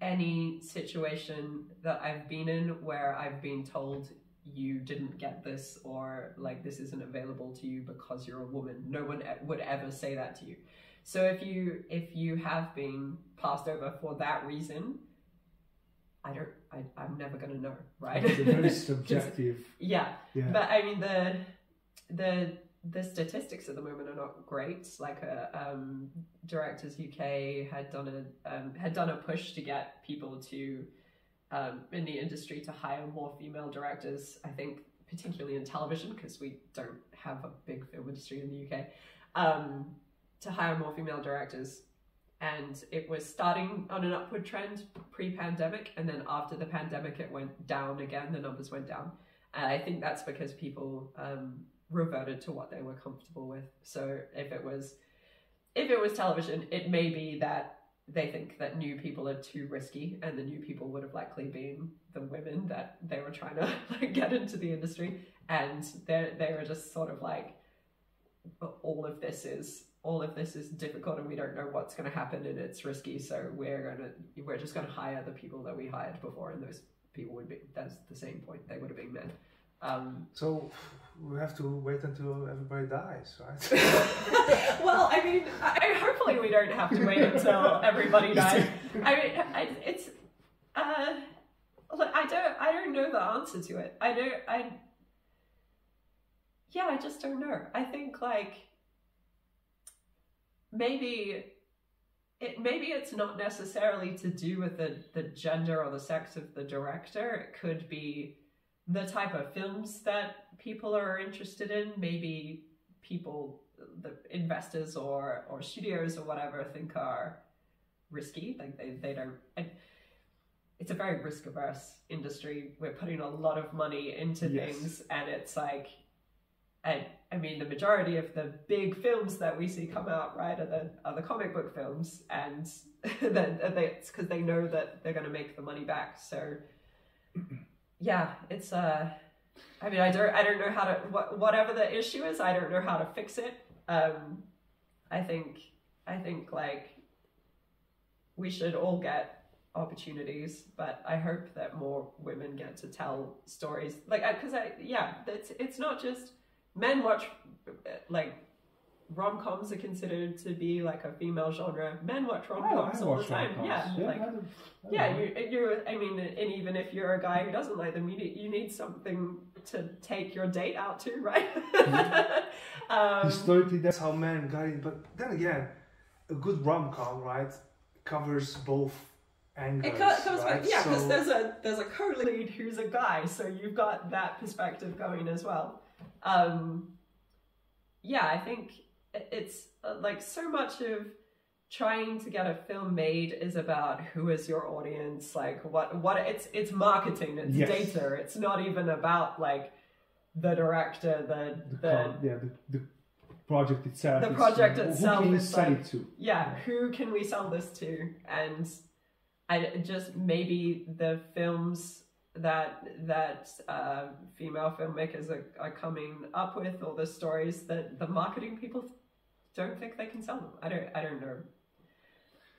any situation that I've been in where I've been told you didn't get this, or like this isn't available to you because you're a woman. No one would ever say that to you. So if you have been passed over for that reason, I'm never going to know, right? It's a very subjective. Yeah. But I mean the statistics at the moment are not great. Like Directors UK had done a push to get people to in the industry to hire more female directors. I think particularly in television, because we don't have a big film industry in the UK, to hire more female directors. And it was starting on an upward trend pre-pandemic, and then after the pandemic it went down again, the numbers went down. And I think that's because people reverted to what they were comfortable with. So if it was television, it may be that they think that new people are too risky, and the new people would have likely been the women that they were trying to like get into the industry, and they were just sort of like, all of this is difficult and we don't know what's going to happen and it's risky, so we're just going to hire the people that we hired before, and those people would be, that's the same point, they would have been men. So we have to wait until everybody dies, right? Well, I mean, hopefully we don't have to wait until everybody dies. I mean, it's I don't know the answer to it. I just don't know. I think like maybe it's not necessarily to do with the gender or the sex of the director. It could be the type of films that people are interested in. Maybe people, the investors or studios or whatever, think are risky. Like they don't. It's a very risk averse industry. We're putting a lot of money into things, and it's like, I mean, the majority of the big films that we see come out, right, are the comic book films, and it's because they know that they're going to make the money back. So, yeah, it's I mean, I don't know how to whatever the issue is, I don't know how to fix it. I think like we should all get opportunities, but I hope that more women get to tell stories. Like, because it's not just men watch, like, rom-coms are considered to be like a female genre. Men watch rom-coms all the time. Rom-coms. I mean, and even if you're a guy who doesn't like them, you need something to take your date out to, right? Historically, that's how men got it. But then again, a good rom-com, right, covers both angles. It covers right? Because there's a co-lead who's a guy, so you've got that perspective going as well. I think it's like so much of trying to get a film made is about who is your audience, like what it's marketing, it's data. It's not even about like the director, the project itself. The project itself. Who can you sell it to? Yeah, who can we sell this to? And I just maybe the films that female filmmakers are coming up with, or the stories that the marketing people don't think they can sell them. I don't know.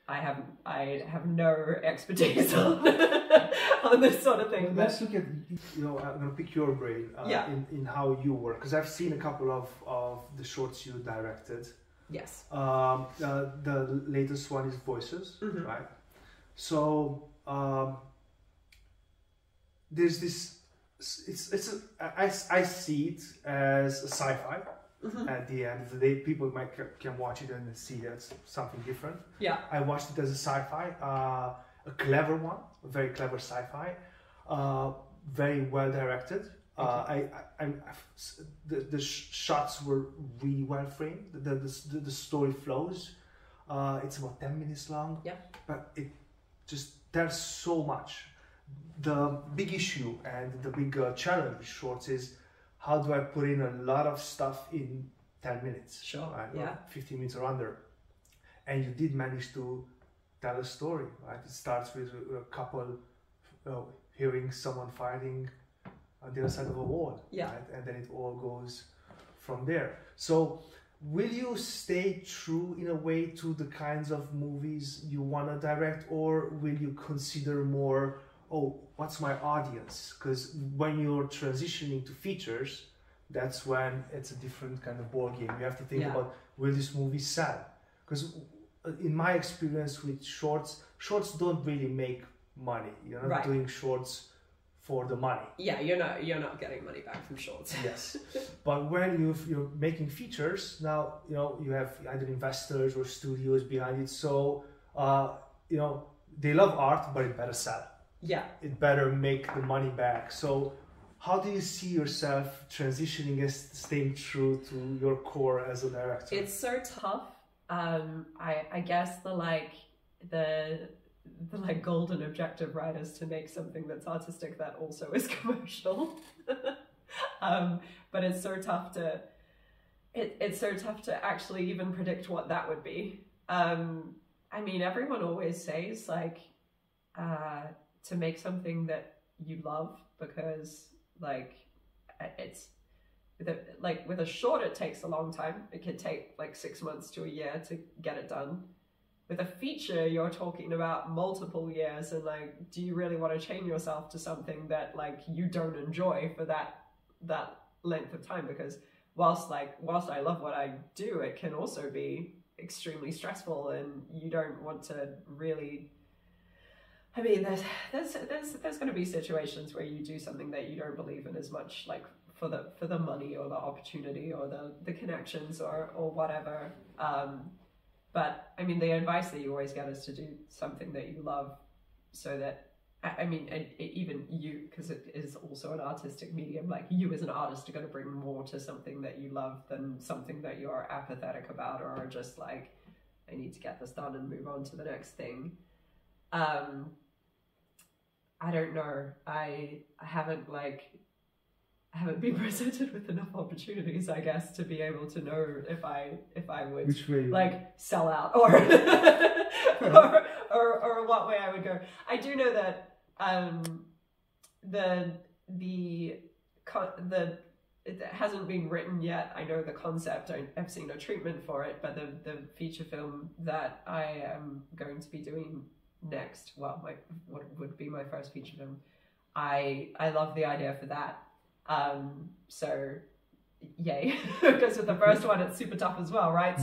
I have no expertise on this sort of thing. Well, let's look at, I'm gonna pick your brain in how you work, because I've seen a couple of the shorts you directed. Yes. The latest one is Voices, right? So there's this. I see it as a sci-fi. At the end of the day, people can watch it and see that's something different. Yeah. I watched it as a sci-fi, a clever one, a very clever sci-fi, very well directed. The shots were really well framed. The story flows. It's about 10 minutes long. Yeah. But there's so much. The big issue and the big challenge with shorts is, how do I put in a lot of stuff in 10 minutes? Sure, right? Or 15 minutes or under. And you did manage to tell a story, right? It starts with a couple hearing someone fighting on the other side of a wall, right? And then it all goes from there. So will you stay true in a way to the kinds of movies you want to direct, or will you consider more, oh, what's my audience? Because when you're transitioning to features, that's when it's a different kind of ball game. You have to think about, will this movie sell? Because in my experience with shorts don't really make money. You're not doing shorts for the money. Yeah, you're not getting money back from shorts. Yes, but when you're making features, now you have either investors or studios behind it. So they love art, but it better sell. Yeah, it better make the money back. So how do you see yourself transitioning and staying true to your core as a director? It's so tough. I guess the golden objective, right, is to make something that's artistic that also is commercial. But it's so tough to actually even predict what that would be. I mean, everyone always says to make something that you love, because it's with a short it takes a long time. It could take 6 months to a year to get it done. With a feature, you're talking about multiple years, and do you really want to chain yourself to something that you don't enjoy for that length of time? Because whilst I love what I do, it can also be extremely stressful, and you don't want to really. I mean, there's going to be situations where you do something that you don't believe in as much, for the money or the opportunity or the connections or whatever. But I mean, the advice that you always get is to do something that you love, so that, I mean, even you, because it is also an artistic medium, you as an artist are going to bring more to something that you love than something that you're apathetic about, or just I need to get this done and move on to the next thing. I don't know. I haven't been presented with enough opportunities, I guess, to be able to know if I would which way sell out or or what way I would go. I do know that it hasn't been written yet. I know the concept. I've seen a treatment for it, but the feature film that I am going to be doing next, what would be my first feature film, I love the idea for that. So yay, because with the first one it's super tough as well, right?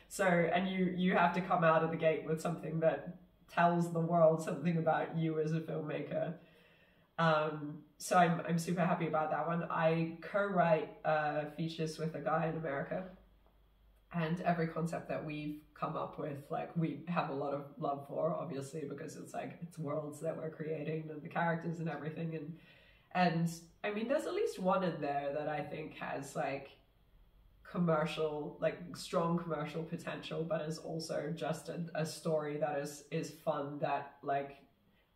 So and you have to come out of the gate with something that tells the world something about you as a filmmaker. So I'm super happy about that one. I co-write features with a guy in America, and every concept that we've come up with, we have a lot of love for, obviously, because it's worlds that we're creating and the characters and everything, and I mean, there's at least one in there that I think has commercial, strong commercial potential, but is also just a story that is fun. That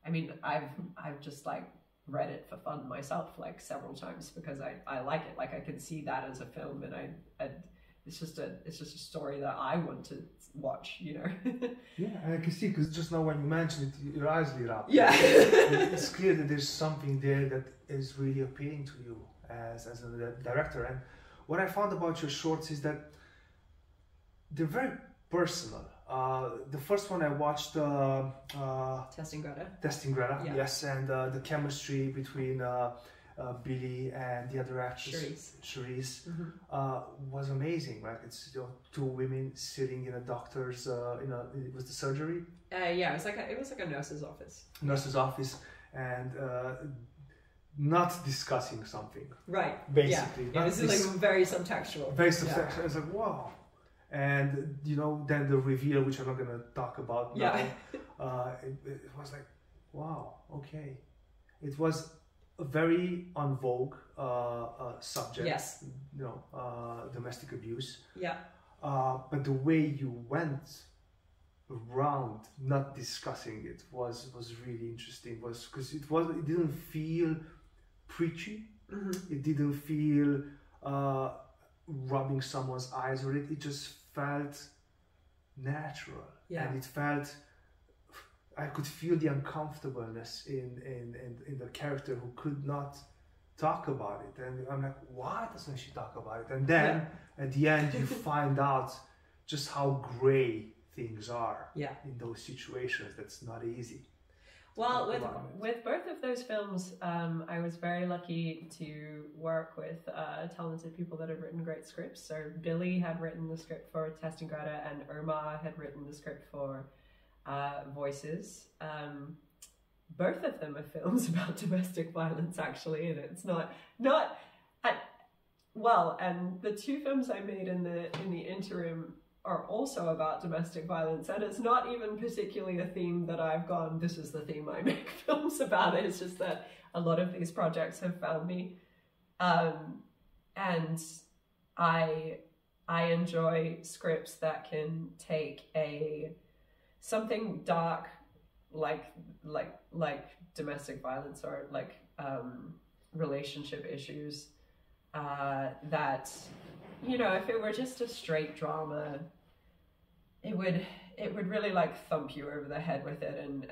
I mean, I've just read it for fun myself several times because I like it. I can see that as a film, and it's just a story that I want to watch, Yeah, I can see, because just now when you mentioned it, your eyes lit up. Yeah. It's clear that there's something there that is really appealing to you as a director. And what I found about your shorts is that they're very personal. The first one I watched, Testing Greta. Yes, and the chemistry between Billy and the other actress, Charisse, was amazing. It's two women sitting in a doctor's, it was the surgery. Yeah, it was like a nurse's office. And not discussing something. Right. Basically. Yeah, this is very subtextual. Very subtextual. It's wow. And then the reveal, which I'm not gonna talk about now. It was wow, okay. It was a very en vogue subject. Yes. Domestic abuse. Yeah. But the way you went around not discussing it was really interesting. Because it didn't feel preachy. Mm-hmm. It didn't feel rubbing someone's eyes or it just felt natural. Yeah. And it felt, I could feel the uncomfortableness in the character who could not talk about it. And I'm like, why doesn't she talk about it? And then at the end, you find out just how gray things are in those situations. That's not easy. Well, with both of those films, I was very lucky to work with talented people that have written great scripts. So Billy had written the script for Test and Greta, and Omar had written the script for Voices. Both of them are films about domestic violence, actually, and it's and the two films I made in the interim are also about domestic violence, and it's not even particularly a theme that I've gone, this is the theme I make films about. It's just that a lot of these projects have found me, and I enjoy scripts that can take something dark like domestic violence or like relationship issues, that, you know, if it were just a straight drama, it would really like thump you over the head with it, and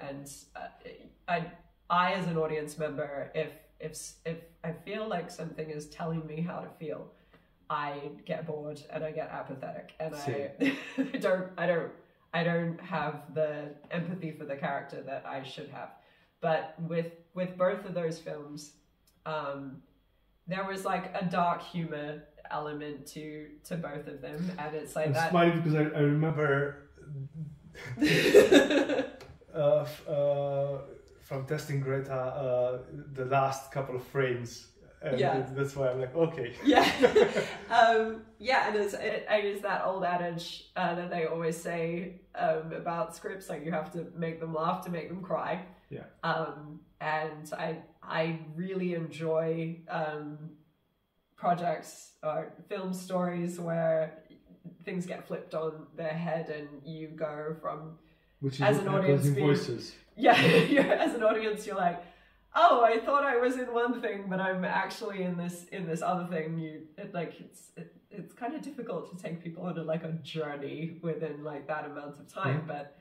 I as an audience member, if I feel like something is telling me how to feel, I get bored and I get apathetic, and I don't have the empathy for the character that I should have. But with both of those films, there was like a dark humor element to both of them, and it's like I'm smiling because I remember from Testing Greta, the last couple of frames, and that's why I'm like, okay. And it's that old adage that they always say about scripts, like you have to make them laugh to make them cry. And I really enjoy projects or film stories where things get flipped on their head, and you go from, which is as an audience, Voices. As an audience, you're like, oh, I thought I was in one thing, but I'm actually in this other thing. It's kind of difficult to take people on a journey within like that amount of time, but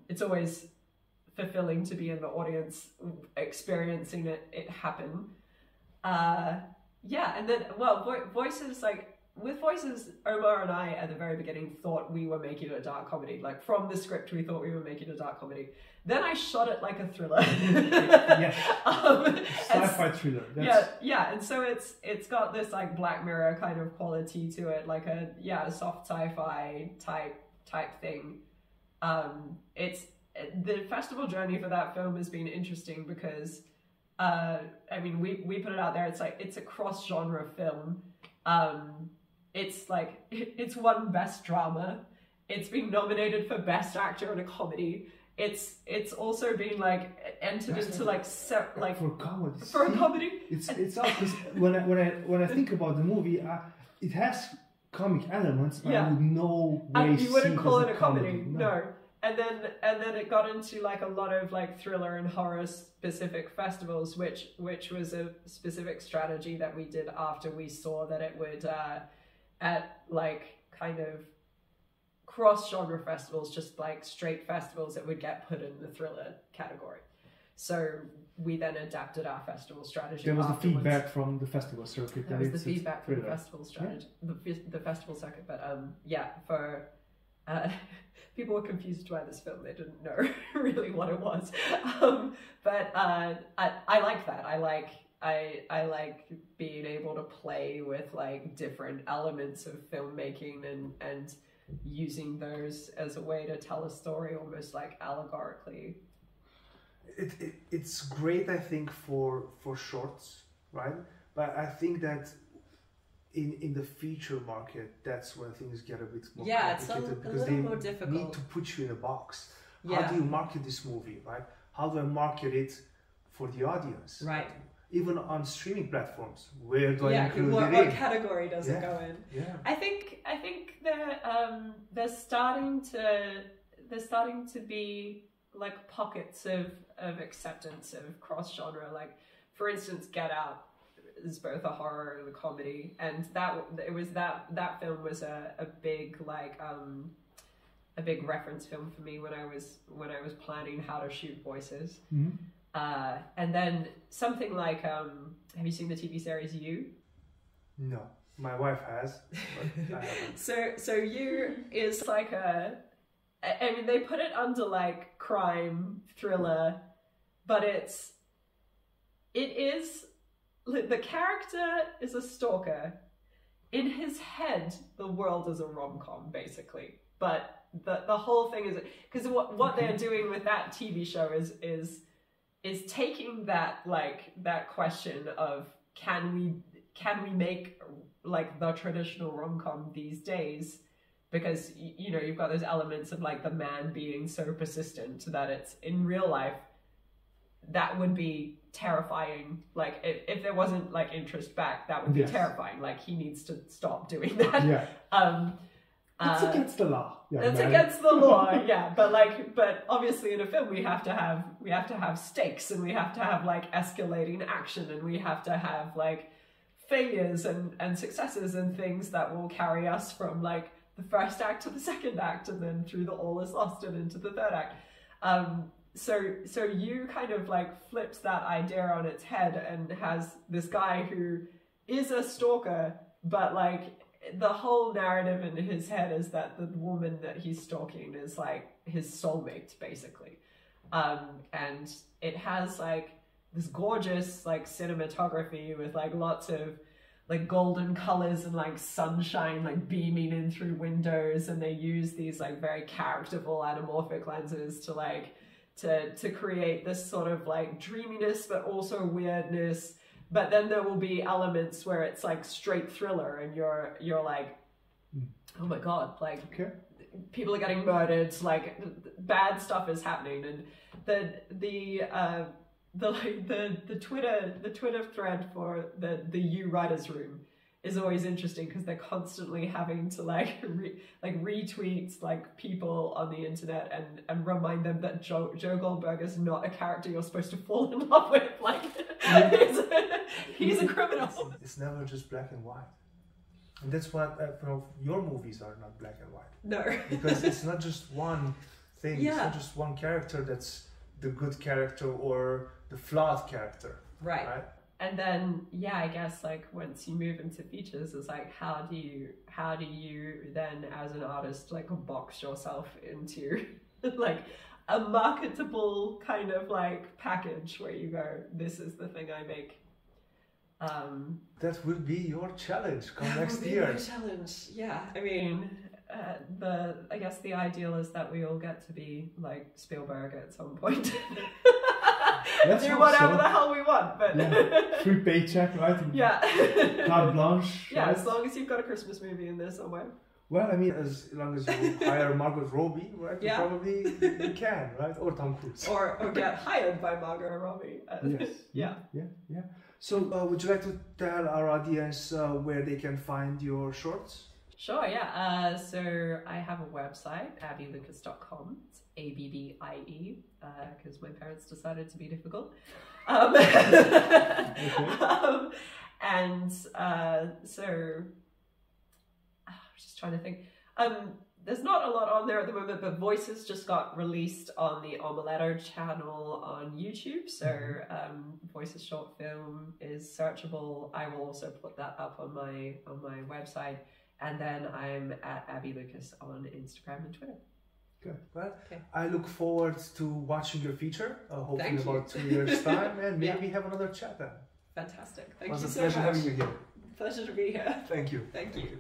it's always fulfilling to be in the audience experiencing it happen. And then, Voices, with Voices, Omar and I at the very beginning thought we were making a dark comedy. Like from the script, we thought we were making a dark comedy. Then I shot it like a thriller. Sci-fi thriller. And so it's got this like Black Mirror kind of quality to it, like a soft sci-fi type thing. The festival journey for that film has been interesting because we put it out there. It's a cross genre film. It's won Best Drama. It's been nominated for Best Actor in a Comedy. It's also been entered into for comedy. For a comedy. It's up because when I think about the movie, it has comic elements. But I would no way you wouldn't call it a comedy. No. And then it got into a lot of thriller and horror specific festivals, which was a specific strategy that we did after we saw that it would at kind of cross genre festivals, just straight festivals, that would get put in the thriller category. So we then adapted our festival strategy. There was the feedback from the festival circuit. There was the feedback from the festival strategy, the festival circuit. But for people were confused by this film. They didn't know really what it was. But I like that. I like being able to play with different elements of filmmaking and using those as a way to tell a story almost allegorically. It's great, I think, for shorts, right? But I think that in the feature market, that's when things get a bit more complicated, because they more difficult. Need to put you in a box. How do you market this movie, right? How do I market it for the audience? Right. Even on streaming platforms, where do I include it in? What category does it go in? Yeah. I think they're starting to be pockets of acceptance of cross genre. For instance, Get Out is both a horror and a comedy, and that film was a big a big reference film for me when I was planning how to shoot Voices. Mm-hmm. And then something like, have you seen the TV series You? No, my wife has. But I haven't. So You is like I mean, they put it under like crime thriller, but it is, the character is a stalker. In his head, the world is a rom-com, basically. But the whole thing is, because what they're doing with that TV show is taking that question of can we make like the traditional rom-com these days, because you know you've got those elements of like the man being so persistent that it's in real life that would be terrifying. Like if there wasn't like interest back, that would be terrifying. Like he needs to stop doing that. Yeah. It's against the law. Yeah, it's against the law, yeah. But obviously in a film we have to have stakes, and we have to have like escalating action, and we have to have like failures and successes and things that will carry us from like the first act to the second act, and then through the all is lost and into the third act. So You kind of like flips that idea on its head and has this guy who is a stalker, but like the whole narrative in his head is that the woman that he's stalking is like his soulmate, basically. And it has like this gorgeous like cinematography with like lots of like golden colors and like sunshine like beaming in through windows, and they use these like very characterful anamorphic lenses to like to create this sort of like dreaminess but also weirdness. But then there will be elements where it's like straight thriller, and you're like, oh my god, like people are getting murdered, like bad stuff is happening. And the Twitter thread for the You writers room is always interesting, because they're constantly having to like retweet like people on the internet and remind them that Joe Goldberg is not a character you're supposed to fall in love with. Like he's a criminal. It's never just black and white, and that's what your movies are not black and white. No, because it's not just one thing. Yeah. It's not just one character that's the good character or the flawed character. Right. And then, yeah, I guess like once you move into features, it's like how do you then as an artist like box yourself into like a marketable kind of like package where you go, this is the thing I make. That will be your challenge come next That will year. be my challenge. Yeah, I mean, I guess the ideal is that we all get to be like Spielberg at some point. Do whatever the hell we want, but free paycheck, right? Yeah. Carte blanche. Yeah, right? as long as you've got a Christmas movie in there somewhere. Well, I mean, as long as you hire Margot Robbie, right? Yeah. Probably you can, right? Or Tom Cruise. Or get hired by Margot Robbie. Yes. Yeah. So, would you like to tell our audience where they can find your shorts? Sure, yeah. So I have a website, abbielucas.com. It's ABBIE, because my parents decided to be difficult. So I was just trying to think. There's not a lot on there at the moment, but Voices just got released on the Omeletto channel on YouTube. So Voices short film is searchable. I will also put that up on my website. And then I'm at Abbie Lucas on Instagram and Twitter. Good. Well, I look forward to watching your feature, hopefully Thank in about 2 years' time, and maybe have another chat then. Fantastic. Thank It was you a so pleasure much. having you here. Pleasure to be here. Thank you. Thank you.